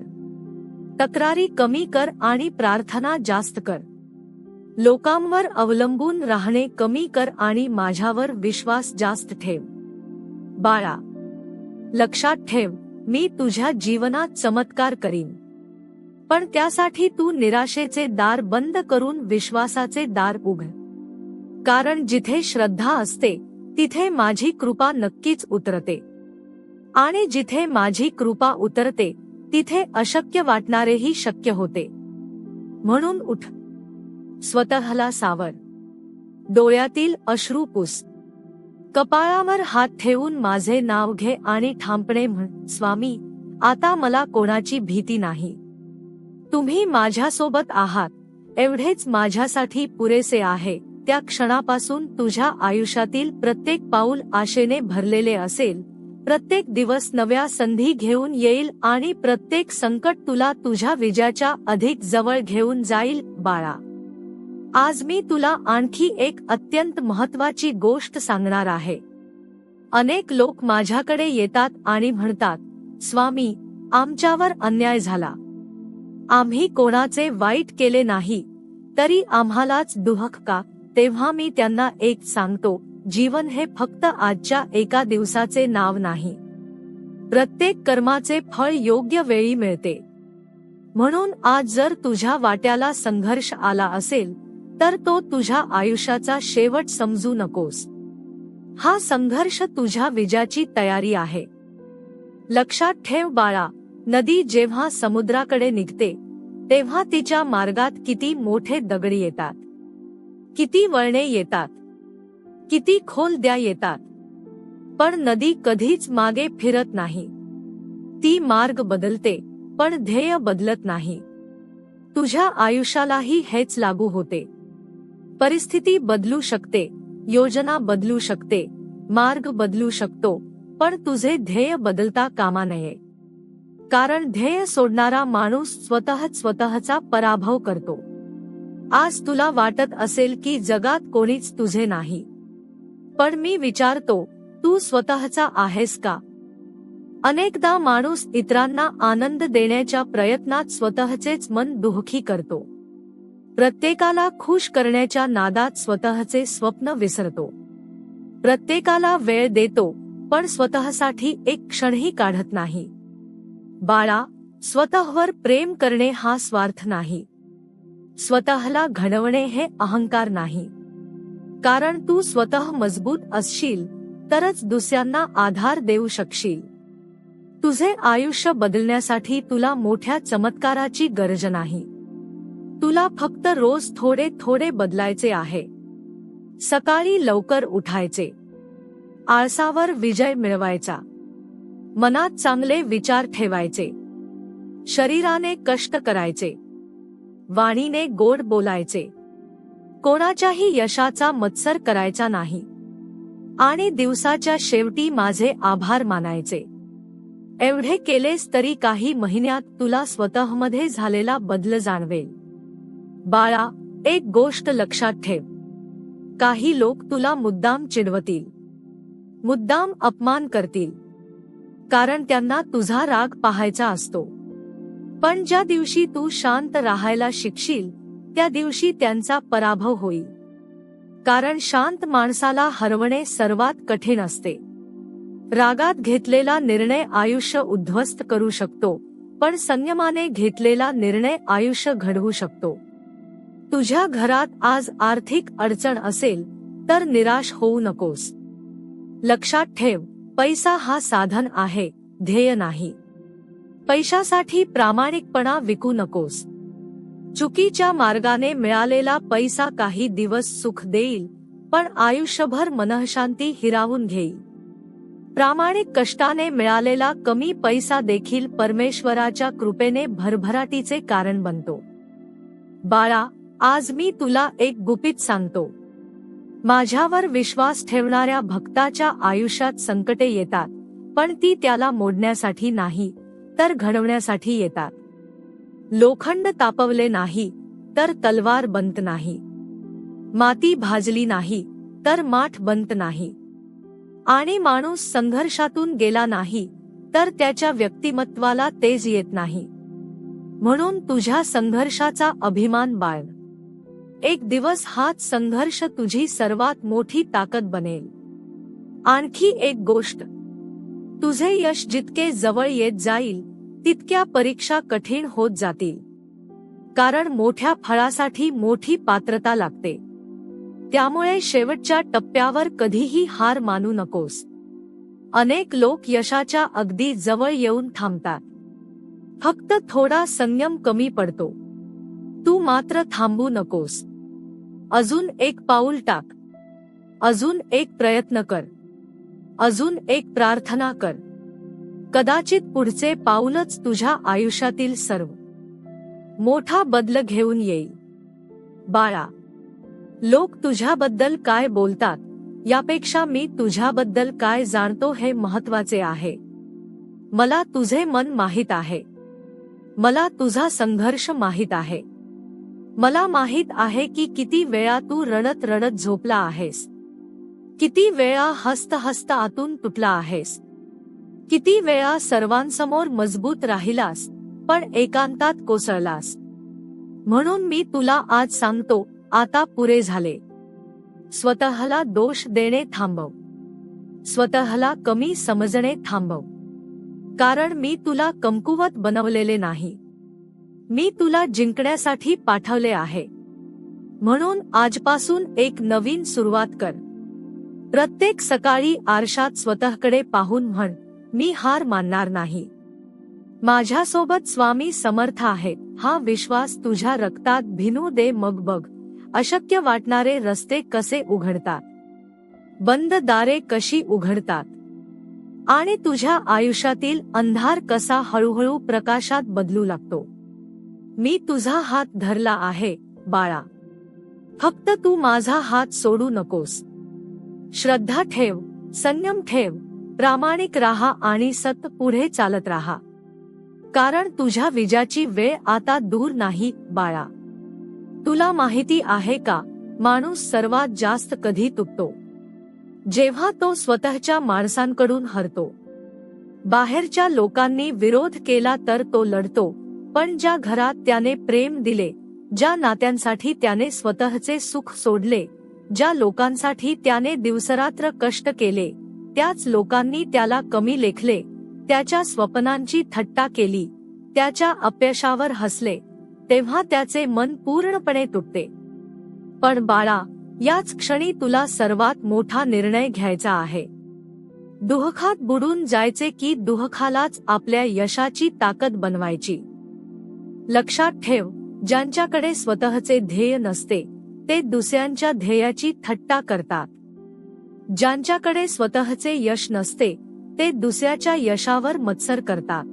Speaker 1: तक्रारी कमी कर आणि प्रार्थना जास्त कर. लोकांवर अवलंबून राहणे कमी कर आणि माझ्यावर विश्वास जास्त ठेव. बाळा, लक्षात ठेव, मी तुझ्या जीवनात चमत्कार करीन. पण त्यासाठी तू निराशेचे दार बंद करून विश्वासाचे दार उघड. कारण जिथे श्रद्धा असते तिथे माझी कृपा नक्कीच उतरते. आणि जिथे माझी कृपा उतरते तिथे अशक्य वाटणारेही शक्य होते. म्हणून उठ, स्वतःला सावर. डोळ्यातील अश्रू पुस. कपाळावर हात ठेवून माझे नाव घे आणि ठामपणे म्हण, स्वामी, आता मला कोणाची भीती नाही. तुम्ही माझ्यासोबत आहात, एवढेच माझ्यासाठी पुरेसे आहे. त्या क्षणापासून तुझ्या आयुष्यातील प्रत्येक पाऊल आशेने भरलेले असेल. प्रत्येक दिवस नव्या संधी घेऊन येईल आणि प्रत्येक संकट तुला तुझ्या विजयाच्या अधिक जवळ घेऊन जाईल. बाळा, आज मी तुला आणखी एक अत्यंत महत्त्वाची गोष्ट सांगणार आहे. अनेक लोक माझ्याकडे येतात आणि म्हणतात, स्वामी, आमच्यावर अन्याय झाला. आम्ही कोणाचे वाईट केले नाही, तरी आम्हालाच दुःख का? तेव्हा मी त्यांना एक सांगतो, जीवन हे फक्त आजच्या एका दिवसाचे नाव नाही. प्रत्येक कर्माचे फळ योग्य वेळी मिळते. म्हणून आज जर तुझ्या वाट्याला संघर्ष आला असेल तर तो तुझ्या आयुष्याचा शेवट समजू नकोस. हा संघर्ष तुझ्या विजयाची तयारी आहे. लक्षात ठेव बाळा, नदी जेव्हा समुद्राकडे निघते तेव्हा तिच्या मार्गात किती मोठे दगड येतात, किती वळणे येतात, किती खोल दऱ्या येतात, पण नदी कधीच मागे फिरत नाही. ती मार्ग बदलते, पण ध्येय बदलत नाही. तुझ्या आयुष्यालाही हेच लागू होते. परिस्थिती बदलू शकते, योजना बदलू शकते, मार्ग बदलू शकतो, पण तुझे ध्येय बदलता कामा नये. कारण ध्येय सोडणारा माणूस स्वतःचा पराभव करतो. आज तुला वाटत असेल की जगात कोणीच तुझे नाही. पण मी विचारतो, तू स्वतःचा आहेस का? अनेकदा माणूस इतरांना आनंद देण्याच्या प्रयत्नात स्वतःचेच मन दुःखी करतो. प्रत्येकाला खुश करण्याच्या नादात स्वतःचे स्वप्न विसरतो. प्रत्येकाला वेळ देतो, पण स्वतःसाठी एक क्षणही काढत नाही. बाळा, स्वतःवर प्रेम करणे हा स्वार्थ नाही. स्वतःला घडवणे हे अहंकार नाही. कारण तू स्वतः मजबूत असशील तरच दुसऱ्यांना आधार देऊ शकशील. तुझे आयुष्य बदलण्यासाठी तुला मोठ्या चमत्काराची गरज नाही. तुला फक्त रोज थोडे थोडे बदलायचे आहे. सकाळी लवकर उठायचे, आळसावर विजय मिळवायचा, मनात चांगले विचार ठेवायचे, शरीराने कष्ट करायचे, वाणीने गोड बोलायचे, कोणाच्याही यशाचा मत्सर करायचा नाही, आणि दिवसाच्या शेवटी माझे आभार मानायचे. एवढे केलेस तरी काही महिन्यात तुला स्वतःमध्ये झालेला बदल जाणवेल. बाळा, एक गोष्ट लक्षात ठेव. काही लोक तुला मुद्दाम चिडवतील, मुद्दाम अपमान करतील, कारण त्यांना तुझा राग पाहायचा असतो. पण ज्या दिवशी तू शांत राहायला शिकशील त्या दिवशी त्यांचा पराभव होईल. कारण शांत माणसाला हरवणे सर्वात कठीण असते. रागात घेतलेला निर्णय आयुष्य उद्ध्वस्त करू शकतो, पण संयमाने घेतलेला निर्णय आयुष्य घडवू शकतो. तुझ्या घरात आज आर्थिक अडचण असेल तर निराश होऊ नकोस. लक्षात ठेव, पैसा हा साधन आहे, ध्येय नाही. पैशासाठी प्रामाणिकपणा विकू नकोस. चुकीच्या मार्गाने मिळालेला पैसा काही दिवस सुख देईल, पण आयुष्यभर मनःशांती हिरावून घेईल. प्रामाणिक कष्टाने मिळालेला कमी पैसा देखील परमेश्वराच्या कृपेने भरभराटीचे कारण बनतो. बाळा, आज मी तुला एक गुपित सांगतो. माझ्यावर विश्वास ठेवणाऱ्या भक्ताच्या आयुष्यात संकटे येतात, पण ती त्याला मोडण्यासाठी नाही तर घडवण्यासाठी येतात. लोखंड तापवले नाही तर तलवार बनत नाही. माती भाजली नाही तर माठ बनत नाही. आणि माणूस संघर्षातून गेला नाही तर त्याच्या व्यक्तिमत्वाला तेज येत नाही. म्हणून तुझ्या संघर्षाचा अभिमान बाळग. एक दिवस हाच संघर्ष तुझी सर्वात मोठी ताकद बनेल. आणखी एक गोष्ट, तुझे यश जितके जवळ येत जाईल तितक्या परीक्षा कठीण होत जातील. कारण मोठ्या फळासाठी मोठी पात्रता लागते. त्यामुळे शेवटच्या टप्प्यावर कधीही हार मानू नकोस. अनेक लोक यशाच्या अगदी जवळ येऊन थांबतात. फक्त थोडा संयम कमी पडतो. तू मात्र थांबू नकोस. अजून एक पाऊल टाक. अजून एक प्रयत्न कर. अजून एक प्रार्थना कर. कदाचित पुढचे पाऊलच तुझ्या आयुष्यातील सर्व मोठा बदल घेऊन येईल. बाळा, लोक तुझ्याबद्दल काय बोलतात यापेक्षा मी तुझ्याबद्दल काय जाणतो हे महत्त्वाचे आहे. मला तुझे मन माहीत आहे. मला तुझा संघर्ष माहीत आहे. मला माहीत आहे की किती वेळा तू रडत रडत झोपला आहेस. किती वेळा हसत हसत आतून तुटला आहेस. किती वेळा सर्वांसमोर मजबूत राहिलास पण एकांतात कोसळलास. म्हणून मी तुला आज सांगतो, आता पुरे झाले. स्वतःला दोष देणे थांबव. स्वतःला कमी समजणे थांबव. कारण मी तुला कमकुवत बनवलेले नाही. मी तुला जिंकण्यासाठी पाठवले आहे. म्हणून आजपासून एक नवीन सुरुवात कर. प्रत्येक सकाळी आरशात स्वतःकडे पाहून म्हण, मी हार मानणार नाही. माझ्यासोबत स्वामी समर्थ आहेत हा विश्वास तुझ्या रक्तात भिनू दे. मग बघ, अशक्य वाटणारे रस्ते कसे उघडतात. बंद दारे कशी उघडतात. आणि तुझ्या आयुष्यातील अंधार कसा हळूहळू प्रकाशात बदलू लागतो. मी तुझा हात धरला आहे बाळा. फक्त तू माझा हात सोडू नकोस. श्रद्धा ठेव, संयम ठेव, प्रामाणिक राहा आणि सतत पुढे चालत राहा. कारण तुझ्या विजयाची वेळ आता दूर नाही बाळा. तुला माहिती आहे का, माणूस सर्वात जास्त कधी तुटतो जेव्हा तो स्वतःच्या माणसांकडून हरतो. बाहेरच्या लोकांनी विरोध केला तर तो लढतो, पण ज्या घरात त्याने प्रेम दिले, ज्या नात्यांसाठी त्याने स्वतःचे सुख सोडले, ज्या लोकांसाठी त्याने दिवसरात्र कष्ट केले, त्याच लोकांनी त्याला कमी लेखले, त्याच्या स्वप्नांची थट्टा केली, त्याच्या अपयशावर हसले, तेव्हा त्याचे मन पूर्णपणे तुटते. पण बाळा, याच क्षणी तुला सर्वात मोठा निर्णय घ्यायचा आहे. दुःखात बुडून जायचे की दुःखालाच आपल्या यशाची ताकद बनवायची. लक्षात ठेव, ज्यांच्याकडे स्वतःचे ध्येय नसते ते दुसऱ्यांच्या ध्येयाची थट्टा करतात. ज्यांच्याकडे स्वतःचे यश नसते ते दुसऱ्याच्या यशावर मत्सर करतात.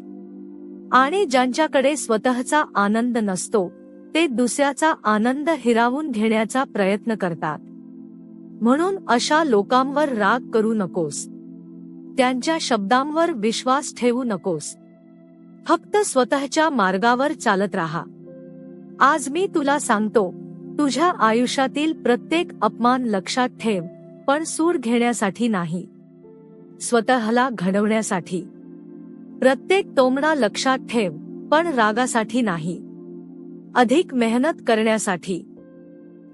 Speaker 1: आणि ज्यांच्याकडे स्वतःचा आनंद नसतो ते दुसऱ्याचा आनंद हिरावून घेण्याचा प्रयत्न करतात. म्हणून अशा लोकांवर राग करू नकोस. त्यांच्या शब्दांवर विश्वास ठेवू नकोस. फक्त स्वतःच्या मार्गावर चालत राहा. आज मी तुला सांगतो, तुझ्या आयुष्यातील प्रत्येक अपमान लक्षात ठेव, पण सूड घेण्यासाठी नाही, स्वतःला घडवण्यासाठी. प्रत्येक टोमणा लक्षात ठेव, पण रागासाठी नाही, अधिक मेहनत करण्यासाठी.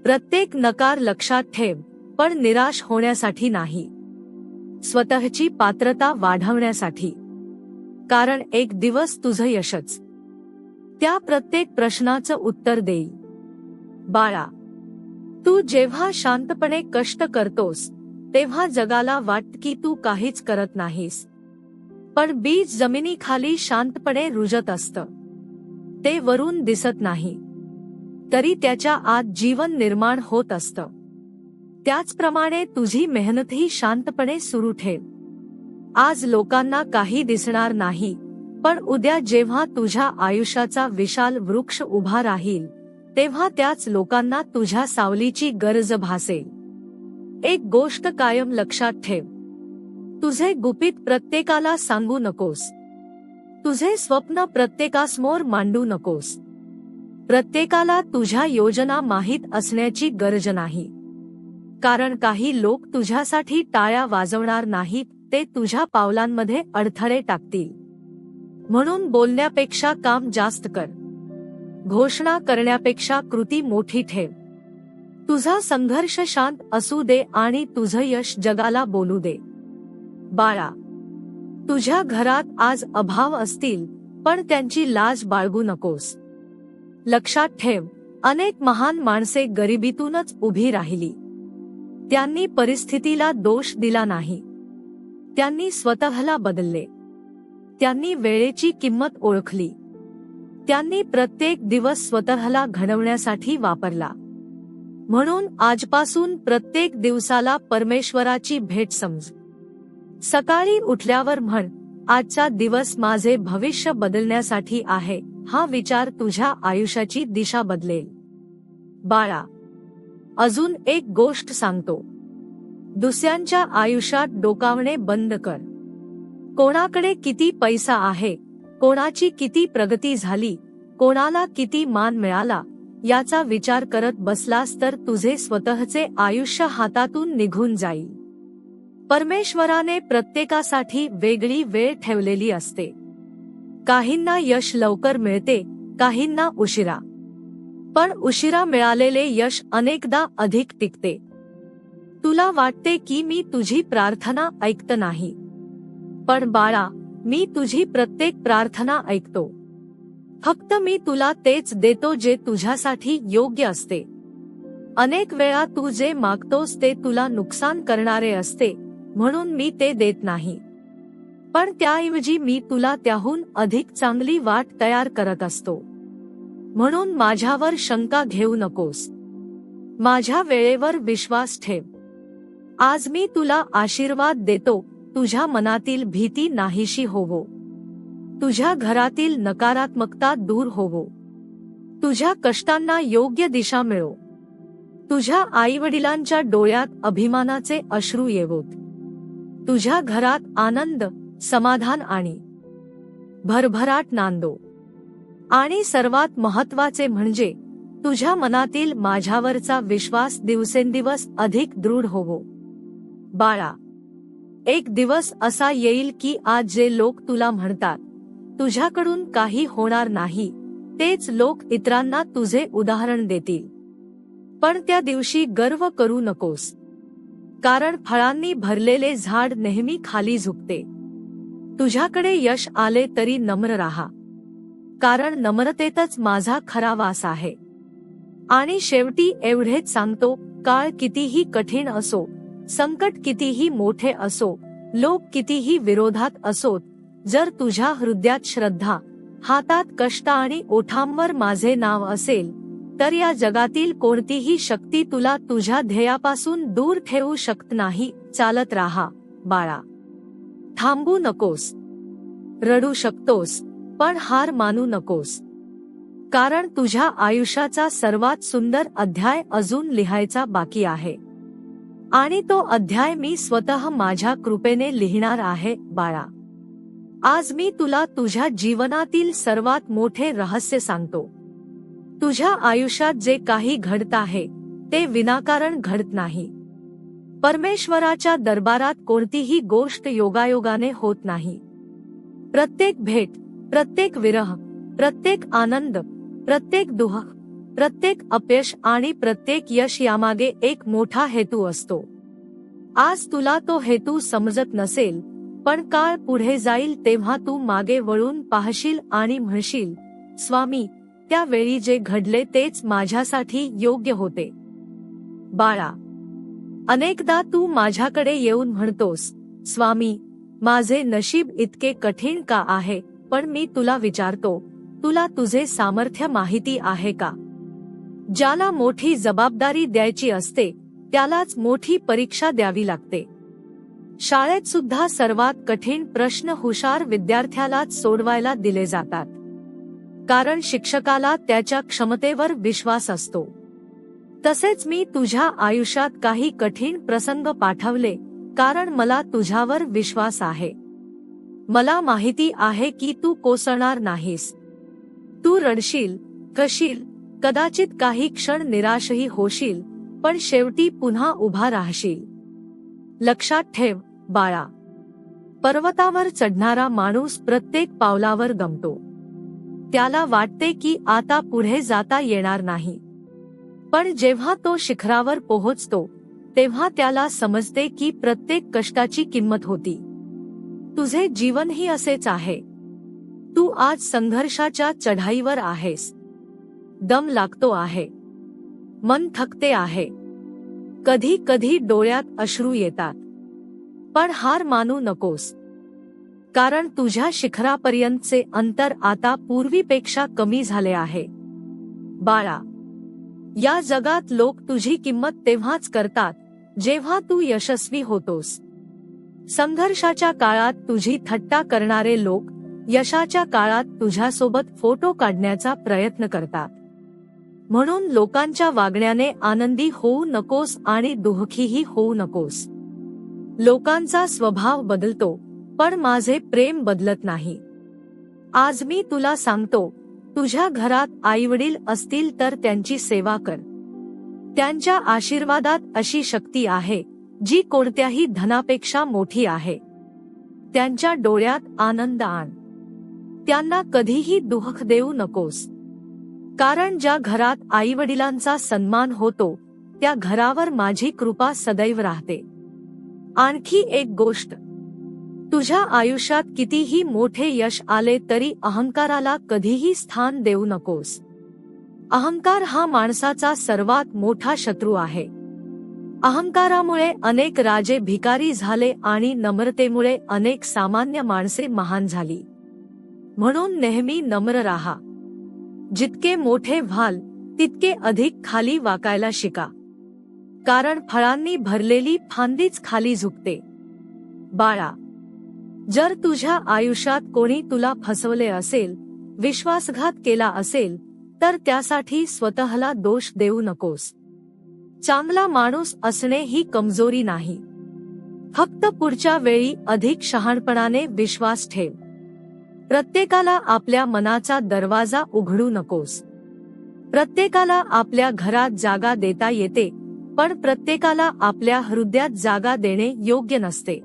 Speaker 1: प्रत्येक नकार लक्षात ठेव, पण निराश होण्यासाठी नाही, स्वतःची पात्रता वाढवण्यासाठी. कारण एक दिवस तुझं यशच त्या प्रत्येक प्रश्नाचं उत्तर देईल. बाळा, तू जेव्हा शांतपणे कष्ट करतोस तेव्हा जगाला वाटतं की तू काहीच करत नाहीस. पण बीज जमिनीखाली शांतपणे रुजत असतं. ते वरून दिसत नाही, तरी त्याच्या आत जीवन निर्माण होत असतं. त्याचप्रमाणे तुझी मेहनतही शांतपणे सुरू ठेव. आज लोकांना काही दिसणार नाही, पण उद्या जेव्हा तुझ्या आयुष्याचा विशाल वृक्ष उभा राहील तेव्हा त्याच लोकांना तुझ्या सावलीची गरज भासेल. एक गोष्ट कायम लक्षात ठेव, तुझे गुपित प्रत्येकाला सांगू नकोस. तुझे स्वप्न प्रत्येकासमोर मांडू नकोस. प्रत्येकाला तुझ्या योजना माहीत असण्याची गरज नाही. कारण काही लोक तुझ्यासाठी टाळ्या वाजवणार नाहीत, ते तुझ्या पावलांमध्ये अडथळे टाकतील. म्हणून बोलण्यापेक्षा काम जास्त कर. घोषणा करण्यापेक्षा कृती मोठी ठेव. तुझा संघर्ष शांत असू दे आणि तुझं यश जगाला बोलू दे. बाळा, तुझ्या घरात आज अभाव असतील, पण त्यांची लाज बाळगू नकोस. लक्षात ठेव, अनेक महान माणसे गरिबीतूनच उभी राहिली. त्यांनी परिस्थितीला दोष दिला नाही, त्यांनी स्वतःला बदलले. त्यांनी वेळेची किंमत ओळखली. त्यांनी प्रत्येक दिवस स्वतःला घडवण्यासाठी वापरला. म्हणून आजपासून प्रत्येक दिवसाला परमेश्वराची भेट समज. सकाळी उठल्यावर म्हण, आजचा दिवस माझे भविष्य बदलण्यासाठी आहे. हा विचार तुझ्या आयुष्याची दिशा बदलेल. बाळा, अजून एक गोष्ट सांगतो, दुसऱ्यांच्या आयुष्यात डोकावणे बंद कर. कोणाकडे किती पैसा आहे, कोणाची किती प्रगती झाली, कोणाला किती मान मिळाला, याचा विचार करत बसलास तर तुझे स्वतःचे आयुष्य हातातून निघून जाईल. परमेश्वराने प्रत्येकासाठी वेगळी वेळ ठेवलेली असते. काहींना यश लवकर मिळते, काहींना उशिरा. पण उशिरा मिळालेले यश अनेकदा अधिक टिकते. तुला वाटते की मी तुझी प्रार्थना ऐकत नाही, पण बाळा, मी तुझी प्रत्येक प्रार्थना ऐकतो. फक्त मी तुला तेच देतो जे तुझ्यासाठी योग्य असते. अनेक वेळा तू जे मागतोस ते तुला नुकसान करणारे असते, म्हणून मी ते देत नाही. पण त्याऐवजी मी तुला त्याहून अधिक चांगली वाट तयार करत असतो. म्हणून माझ्यावर शंका घेऊ नकोस. माझ्या वेळेवर विश्वास ठेव. आज मी तुला आशीर्वाद देतो, तुझ्या मनातील भीती नाहीशी होवो, तुझ्या घरातील नकारात्मकता दूर होवो, तुझ्या कष्टांना योग्य दिशा मिळो, तुझ्या आईवडिलांच्या डोळ्यात अभिमानाचे अश्रू येवोत, तुझ्या घरात आनंद, समाधान आणि भरभराट नांदो. आणि सर्वात महत्त्वाचे म्हणजे तुझ्या मनातील माझ्यावरचा विश्वास दिवसेंदिवस अधिक दृढ होवो. बाळा, एक दिवस असा येईल की आज जे लोक तुला म्हणतात तुझ्याकडून काही होणार नाही, तेच लोक इतरांना तुझे उदाहरण देतील. पण त्या दिवशी गर्व करू नकोस, कारण फळांनी भरलेले झाड नेहमी खाली झुकते. तुझ्याकडे यश आले तरी नम्र राहा, कारण नम्रतेतच माझा खरा वास आहे. आणि शेवटी एवढेच सांगतो, काळ कितीही कठीण असो, संकट कितीही मोठे असो, लोक कितीही विरोधात असोत, जर तुझ्या हृदयात श्रद्धा, हातात कष्ट आणि ओठांवर माझे नाव असेल, तर या जगातील कोणतीही शक्ती तुला तुझ्या ध्येयापासून दूर ठेवू शकत नाही. चालत राहा बाळा, थांबू नकोस. रडू शकतोस, पण हार मानू नकोस, कारण तुझ्या आयुष्याचा सर्वात सुंदर अध्याय अजून लिहायचा बाकी आहे. आणि तो अध्याय मी स्वतः माझ्या कृपेने लिहिणार आहे. बाळा, आज मी तुला तुझ्या जीवनातील सर्वात मोठे रहस्य सांगतो. तुझ्या आयुष्यात जे काही घडत आहे ते विनाकारण घडत नाही. परमेश्वराच्या दरबारात कोणतीही गोष्ट योगायोगाने होत नाही. प्रत्येक भेट, प्रत्येक विरह, प्रत्येक आनंद, प्रत्येक दुःख, प्रत्येक अपयश आणि प्रत्येक यश यामागे एक मोठा हेतू असतो. आज तुला तो हेतू समजत नसेल, पण काळ पुढे जाईल तेव्हा तू मागे वळून पाहशील आणि म्हणशील, स्वामी, त्यावेळी जे घडले तेच माझ्यासाठी योग्य होते. बाळा, अनेकदा तू माझ्याकडे येऊन म्हणतोस, स्वामी, माझे नशीब इतके कठीण का आहे. पण मी तुला विचारतो, तुला तुझे सामर्थ्य माहिती आहे का? ज्याला मोठी जबाबदारी द्यायची असते त्यालाच मोठी परीक्षा द्यावी लागते. शाळेत सुद्धा सर्वात कठीण प्रश्न हुशार विद्यार्थ्यालाच सोडवायला दिले जातात, कारण शिक्षकाला त्याच्या क्षमतेवर विश्वास असतो. तसेच मी तुझ्या आयुष्यात काही कठीण प्रसंग पाठवले, कारण मला तुझ्यावर विश्वास आहे. मला माहिती आहे की तू कोसळणार नाहीस. तू रडशील, कशील, कदाचित काही क्षण निराशही होशील, पण शेवटी पुन्हा उभा राहशील. लक्षात ठेव बाळा, पर्वतावर चढणारा माणूस प्रत्येक पावलावर गमतो. त्याला वाटते की आता पुढे जाता येणार नाही, पण जेव्हा तो शिखरावर पोहोचतो तेव्हा त्याला समजते की प्रत्येक कष्टाची किंमत होती. तुझे जीवनही असेच आहे. तू आज संघर्षाच्या चढाईवर आहेस. दम लागतो आहे, मन थकते आहे, कधी कधी डोळ्यात अश्रू येतात. पण हार मानू नकोस, कारण तुझ्या शिखरापर्यंतचे अंतर आता पूर्वीपेक्षा कमी झाले आहे. बाळा, या जगात लोक तुझी किंमत तेव्हाच करतात जेव्हा तू यशस्वी होतोस. संघर्षाच्या काळात तुझी थट्टा करणारे लोक यशाच्या काळात तुझ्यासोबत फोटो काढण्याचा प्रयत्न करतात. म्हणून लोकांच्या वागण्याने आनंदी होऊ नकोस आणि दुःखीही होऊ नकोस. लोकांचा स्वभाव बदलतो, पण माझे प्रेम बदलत नाही. आज मी तुला सांगतो, तुझ्या घरात आईवडील असतील तर त्यांची सेवा कर. त्यांच्या आशीर्वादात अशी शक्ती आहे जी कोणत्याही धनापेक्षा मोठी आहे. त्यांच्या डोळ्यात आनंद आण. त्यांना कधीही दुःख देऊ नकोस, कारण ज्या घरात आईवडिलांचा सन्मान होतो त्या घरावर माझी कृपा सदैव राहते. आणखी एक गोष्ट, तुझ्या आयुष्यात कितीही मोठे यश आले तरी अहंकाराला कधीही स्थान देऊ नकोस. अहंकार हा माणसाचा सर्वात मोठा शत्रू आहे. अहंकारामुळे अनेक राजे भिकारी झाले आणि नम्रतेमुळे अनेक सामान्य माणसे महान झाली. म्हणून नेहमी नम्र राहा. जितके मोठे व्हाल तितके अधिक खाली वाकायला शिका, कारण फळांनी भरलेली फांदीच खाली झुकते. बाळा, जर तुझ्या आयुष्यात कोणी तुला फसवले असेल, विश्वासघात केला असेल, तर त्यासाठी स्वतःला दोष देऊ नकोस. चांगला माणूस असणे ही कमजोरी नाही. फक्त पुढच्या वेळी अधिक शहाणपणाने विश्वास ठेव. प्रत्येकाला आपल्या मनाचा दरवाजा उघडू नकोस. प्रत्येकाला आपल्या घरात जागा देता येते, पण प्रत्येकाला आपल्या हृदयात जागा देणे योग्य नसते.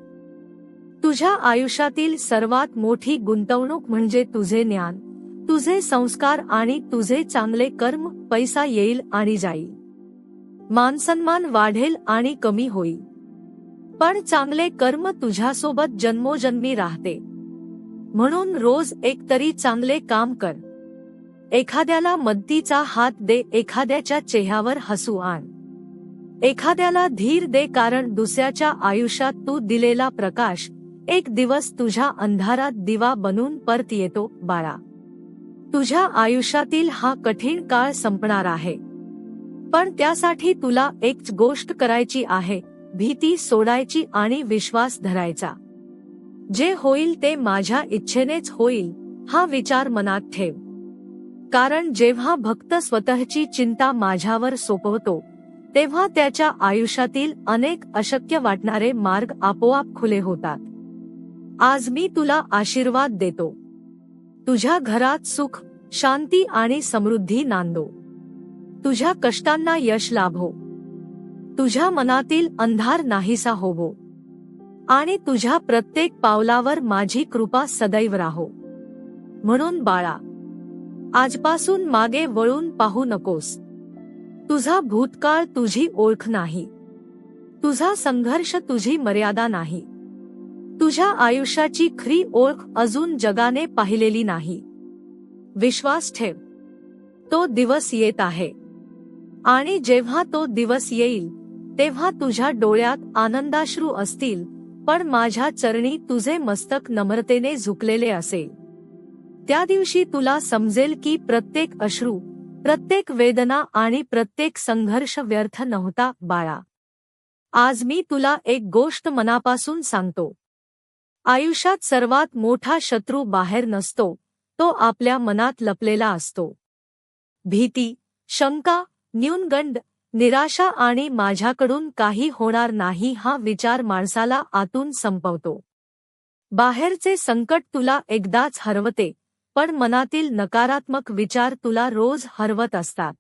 Speaker 1: तुझ्या आयुष्यातील सर्वात मोठी गुंतवणूक म्हणजे तुझे ज्ञान, तुझे संस्कार आणि तुझे चांगले कर्म. पैसा येईल आणि जाईल, मानसन्मान वाढेल आणि कमी होईल, पण चांगले कर्म तुझ्यासोबत जन्मोजन्मी राहते. म्हणून रोज एक तरी चांगले काम कर. एखाद्याला मदतीचा हात दे, एखाद्याच्या चेहऱ्यावर हसू आण, एखाद्याला धीर दे, कारण दुसऱ्याच्या आयुष्यात तू दिलेला प्रकाश एक दिवस तुझ्या अंधारात दिवा बनून परत येतो. बाळा, तुझ्या आयुष्यातील हा कठीण काळ संपणार आहे, पण त्यासाठी तुला एक गोष्ट करायची आहे, भीती सोडायची आणि विश्वास धरायचा. जे होईल ते माझ्या इच्छेनेच होईल हा विचार मनात ठेव. कारण जेव्हा भक्त स्वतःची चिंता माझ्यावर सोपवतो, तेव्हा त्याच्या आयुष्यातील अनेक अशक्य वाटणारे मार्ग आपोआप खुले होतात. आज मी तुला आशीर्वाद देतो. तुझ्या घरात सुख, शांती आणि समृद्धी नांदो. तुझ्या कष्टांना यश लाभो. तुझ्या मनातील अंधार नाहीसा होवो. आणि तुझ्या प्रत्येक पावलावर माझी कृपा सदैव राहो. म्हणून बाळा, आजपासून मागे वळून पाहू नकोस. तुझा भूतकाळ तुझी ओळख नाही. तुझा संघर्ष तुझी मर्यादा नाही. तुझ्या आयुष्याची खरी ओळख अजून जगाने पाहिलेली नाही. विश्वास ठेव, तो दिवस येत आहे. आणि जेव्हा तो दिवस येईल, तेव्हा तुझ्या डोळ्यात आनंदाश्रू असतील, पण माझ्या चरणी तुझे मस्तक नम्रतेने झुकलेले असेल. त्या दिवशी तुला समजेल की प्रत्येक अश्रू, प्रत्येक वेदना आणि प्रत्येक संघर्ष व्यर्थ नव्हता. बाळा, आज मी तुला एक गोष्ट मनापासून सांगतो. आयुष्यात सर्वात मोठा शत्रू बाहेर नसतो, तो आपल्या मनात लपलेला असतो. भीती, शंका, न्यूनगंड, निराशा आणि माझ्याकडून काही होणार नाही हा विचार माणसाला आतून संपवतो. बाहेरचे संकट तुला एकदाच हरवते, पण मनातील नकारात्मक विचार तुला रोज हरवत असतात.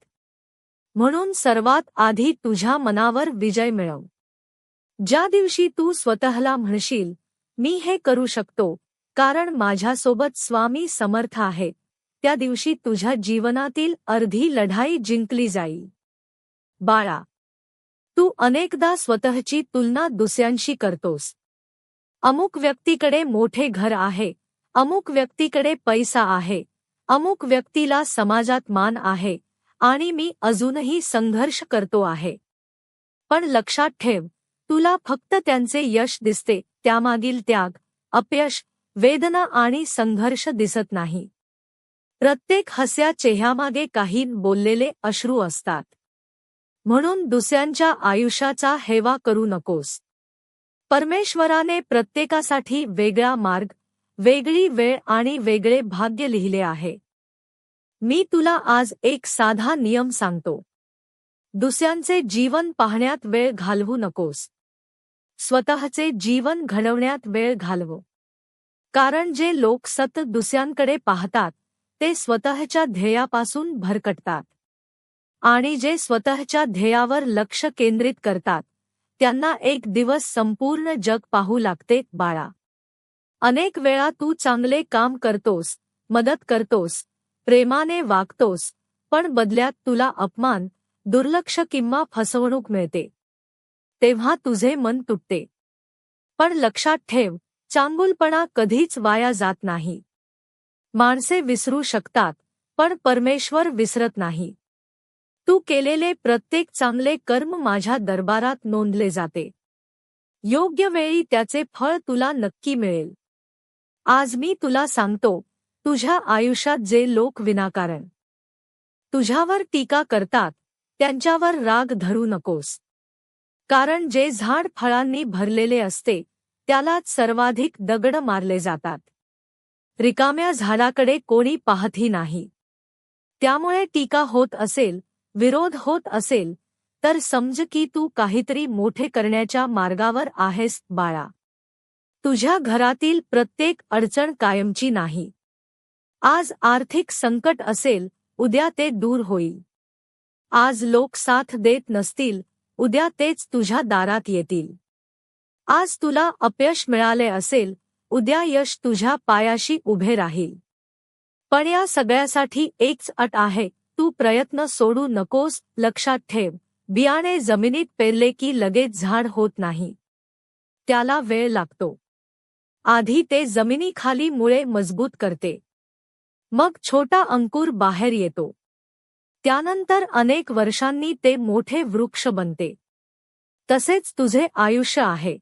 Speaker 1: म्हणून सर्वात आधी तुझ्या मनावर विजय मिळव. ज्या दिवशी तू स्वतःला म्हणशील, मी हे करू शकतो, कारण माझ्यासोबत स्वामी समर्थ आहे, त्या दिवशी तुझ्या जीवनातील अर्धी लढाई जिंकली जाईल. बाळा, तू अनेकदा स्वतःची तुलना दुसऱ्यांशी करतोस. अमुक व्यक्तीकडे मोठे घर आहे, अमुक व्यक्तीकडे पैसा आहे, अमुक व्यक्तीला समाजात मान आहे, आणि मी अजूनही संघर्ष करतो आहे. पण लक्षात ठेव, तुला फक्त त्यांचे यश दिसते, त्यामागील त्याग, अपयश, वेदना आणि संघर्ष दिसत नाही. प्रत्येक हस्या चेहऱ्यामागे काही बोललेले अश्रू असतात. म्हणून दुसऱ्यांच्या आयुष्याचा हेवा करू नकोस. परमेश्वराने प्रत्येकासाठी वेगळा मार्ग, वेगळी वेळ आणि वेगळे भाग्य लिहिले आहे. मी तुला आज एक साधा नियम सांगतो. दुसऱ्यांचे जीवन पाहण्यात वेळ घालवू नकोस. स्वतःचे जीवन घडवण्यात वेळ घालव. कारण जे लोक सतत दुसऱ्यांकडे पाहतात, ते स्वतःच्या ध्येयापासून भरकटतात. आणि जे स्वतःच्या ध्येयावर लक्ष केंद्रित करतात, त्यांना एक दिवस संपूर्ण जग पाहू लागते. बाळा, अनेक वेळा तू चांगले काम करतोस, मदत करतोस, प्रेमाने वागतोस, पण बदल्यात तुला अपमान, दुर्लक्ष किंवा फसवणूक मिळते. तेव्हा तुझे मन तुटते. पण लक्षात ठेव, चांगुलपणा कधीच वाया जात नाही. माणसे विसरू शकतात, पण परमेश्वर विसरत नाही. तू केलेले प्रत्येक चांगले कर्म माझ्या दरबारात नोंदले जाते. योग्य वेळी त्याचे फळ तुला नक्की मिळेल. आज मी तुला सांगतो, तुझ्या आयुष्यात जे लोक विनाकारण तुझ्यावर टीका करतात, त्यांच्यावर राग धरू नकोस. कारण जे झाड फळांनी भरलेले असते, त्यालाच सर्वाधिक दगड मारले जातात. रिकाम्या झाडाकडे कोणी पाहतही नाही. त्यामुळे टीका होत असेल, विरोध होत असेल, तर समज की तू काहीतरी मोठे करण्याच्या मार्गावर आहेस बाळा. तुझ्या घरातील प्रत्येक अडचण कायमची नाही. आज आर्थिक संकट असेल, उद्या ते दूर होईल. आज लोक साथ देत नसतील, उद्या तेच तुझ्या दारात येतील. आज तुला अपयश मिळाले असेल, उद्या यश तुझ्या पायाशी उभे राहील. पण या सगळ्यासाठी एकच अट आहे, तू प्रयत्न सोडू नकोस. लक्षात ठेव, बियाणे जमिनीत पेरले की लगेच झाड होत नाही. त्याला वेळ लागतो. आधी ते जमिनीखाली मुळे मजबूत करते. मग छोटा अंकुर बाहेर येतो. त्यानंतर अनेक वर्षांनी ते मोठे वृक्ष बनते. तसेच तुझे आयुष्य आहे.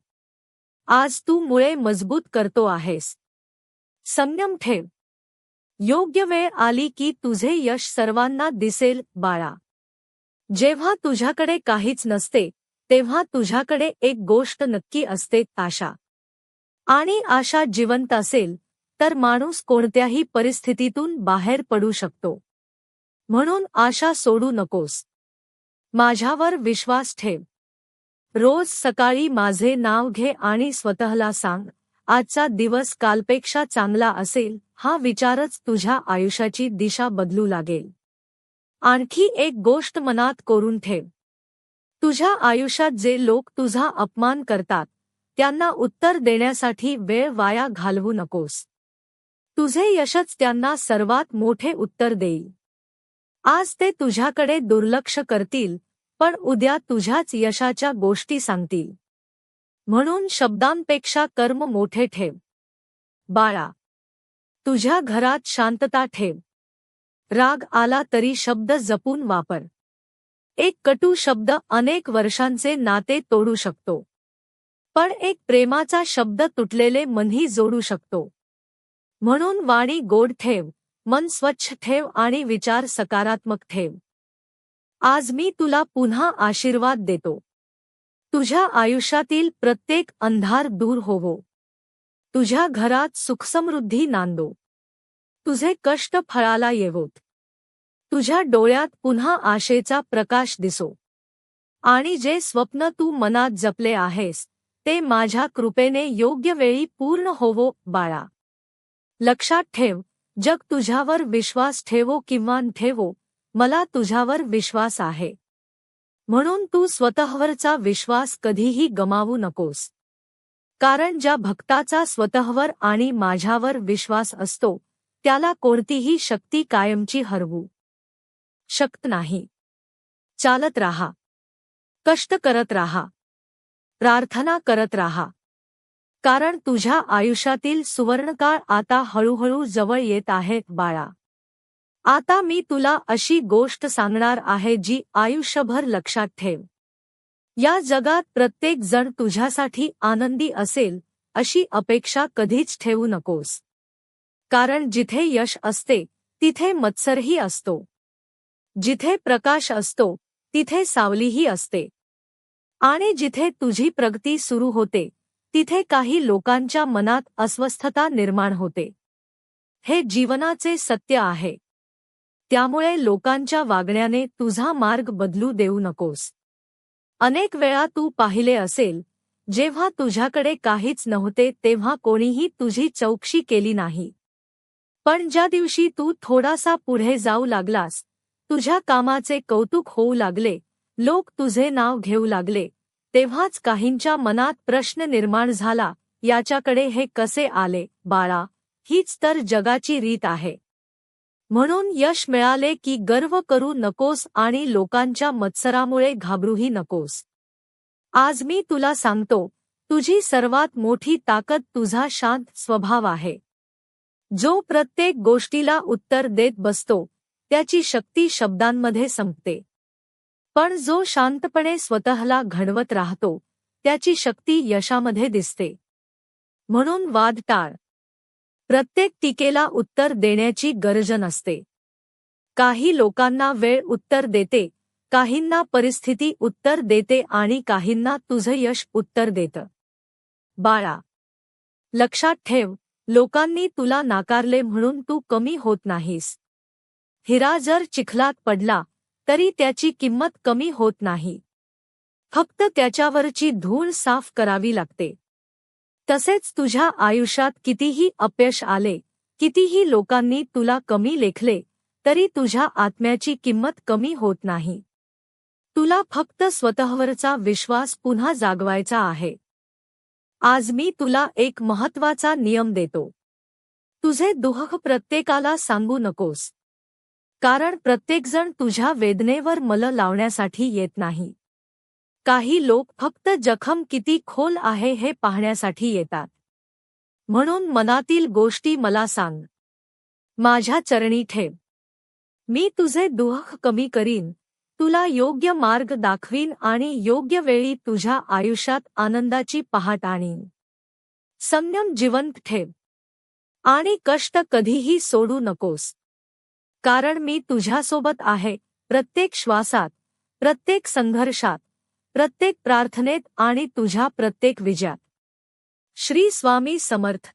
Speaker 1: आज तू मुळे मजबूत करतो आहेस. संयम ठेव. योग्य वेळ आली की तुझे यश सर्वांना दिसेल बाळा. जेव्हा तुझ्याकडे काहीच नसते, तेव्हा तुझ्याकडे एक गोष्ट नक्की असते, आशा. आणि आशा जिवंत असेल तर माणूस कोणत्याही परिस्थितीतून बाहेर पडू शकतो. म्हणून आशा सोडू नकोस. माझ्यावर विश्वास ठेव. रोज सकाळी माझे नाव घे आणि स्वतःला सांग, आजचा दिवस कालपेक्षा चांगला असेल. हा विचारच तुझ्या आयुष्याची दिशा बदलू लागेल. आणखी एक गोष्ट मनात कोरून ठेव. तुझ्या आयुष्यात जे लोक तुझा अपमान करतात, त्यांना उत्तर देण्यासाठी वेळ वाया घालवू नकोस. तुझे यशच त्यांना सर्वात मोठे उत्तर देईल. आज ते तुझ्याकडे दुर्लक्ष करतील, पण उद्या तुझ्याच यशाच्या गोष्टी सांगतील. म्हणून शब्दांपेक्षा कर्म मोठे ठेव. बाळा, तुझ्या घरात शांतता ठेव. राग आला तरी शब्द जपून वापर. एक कटू शब्द अनेक वर्षांचे नाते तोडू शकतो, पण एक प्रेमाचा शब्द तुटलेले मनही जोडू शकतो. म्हणून वाणी गोड ठेव, मन स्वच्छ ठेव आणि विचार सकारात्मक ठेव. आज मी तुला पुन्हा आशीर्वाद देतो. तुझ्या आयुष्यातील प्रत्येक अंधार दूर होवो. तुझ्या घरात सुखसमृद्धी नांदो. तुझे कष्ट फळाला येवोत. तुझ्या डोळ्यात पुन्हा आशेचा प्रकाश दिसो. आणि जे स्वप्न तू मनात जपले आहेस, ते माझ्या कृपेने योग्य वेळी पूर्ण होवो बाळा. लक्षात ठेव, जग तुझ्यावर विश्वास ठेवो किंवा न ठेवो, मला तुझ्यावर विश्वास आहे. म्हणून तू स्वतःवरचा विश्वास कधीही गमावू नकोस. कारण ज्या भक्ताचा स्वतःवर आणि माझ्यावर विश्वास असतो, त्याला कोणतीही शक्ती कायमची हरवू शकत नाही. चालत राहा. कष्ट करत राहा. प्रार्थना करत राहा. कारण तुझ्या आयुष्यातील सुवर्णकाळ आता हळूहळू जवळ येत आहे बाळा. आता मी तुला अशी गोष्ट सांगणार आहे जी आयुष्यभर लक्षात ठेव. या जगात प्रत्येक जण तुझ्यासाठी आनंदी असेल अशी अपेक्षा कधीच ठेवू नकोस. कारण जिथे यश असते, तिथे मत्सरही असतो. जिथे प्रकाश असतो, तिथे सावलीही असते. आणि जिथे तुझी प्रगती सुरू होते, तिथे काही लोकांच्या मनात अस्वस्थता निर्माण होते. हे जीवनाचे सत्य आहे. त्यामुळे लोकांच्या वागण्याने तुझा मार्ग बदलू देऊ नकोस. अनेक वेळा तू पाहिले असेल, जेव्हा तुझ्याकडे काहीच नव्हते तेव्हा कोणीही तुझी चौकशी केली नाही. पण ज्या दिवशी तू थोडासा पुढे जाऊ लागलास, तुझ्या कामाचे कौतुक होऊ लागले, लोक तुझे नाव घेऊ लागले, तेव्हाच काहींच्या मनात प्रश्न निर्माण झाला, याच्याकडे हे कसे आले बाळा. हीच तर जगाची रीत आहे. म्हणून यश मिळाले की गर्व करू नकोस आणि लोकांच्या मत्सरामुळे घाबरूही नकोस. आज मी तुला सांगतो, तुझी सर्वात मोठी ताकद तुझा शांत स्वभाव आहे. जो प्रत्येक गोष्टीला उत्तर देत बसतो, त्याची शक्ती शब्दांमध्ये संपते. पण जो शांतपणे स्वतःला घडवत राहतो, त्याची शक्ती यशामध्ये दिसते. म्हणून वाद टाळ. प्रत्येक टीकेला उत्तर देण्याची गरज नसते. काही लोकांना वेळ उत्तर देते, काहींना परिस्थिती उत्तर देते आणि काहींना तुझं यश उत्तर देतं. बाळा, लक्षात ठेव, लोकांनी तुला नाकारले म्हणून तू कमी होत नाहीस. हिरा जर चिखलात पडला तरी त्याची किंमत कमी होत नाही. फक्त त्याच्यावरची धूळ साफ करावी लागते. तसेच तुझ्या आयुष्यात कितीही अपयश आले, कितीही लोकांनी तुला कमी लेखले, तरी तुझ्या आत्म्याची किंमत कमी होत नाही. तुला फक्त स्वतःवरचा विश्वास पुन्हा जागवायचा आहे. आज मी तुला एक महत्त्वाचा नियम देतो. तुझे दुःख प्रत्येकाला सांगू नकोस. कारण प्रत्येकजण तुझ्या वेदनेवर मल लावण्यासाठी येत नाही. काही लोक फक्त जखम किती खोल आहे हे पाहण्यासाठी येतात. म्हणून मनातील गोष्टी मला सांग. माझ्या चरणी ठेव. मी तुझे दुःख कमी करीन, तुला योग्य मार्ग दाखवीन आणि योग्य वेळी तुझ्या आयुष्यात आनंदाची पहाट आणीन. संयम जिवंत ठेव आणि कष्ट कधीही सोडू नकोस. कारण मी तुझ्यासोबत आहे, प्रत्येक श्वासात, प्रत्येक संघर्षात, प्रत्येक प्रार्थनेत आणि तुझ्या प्रत्येक विजयात. श्री स्वामी समर्थ.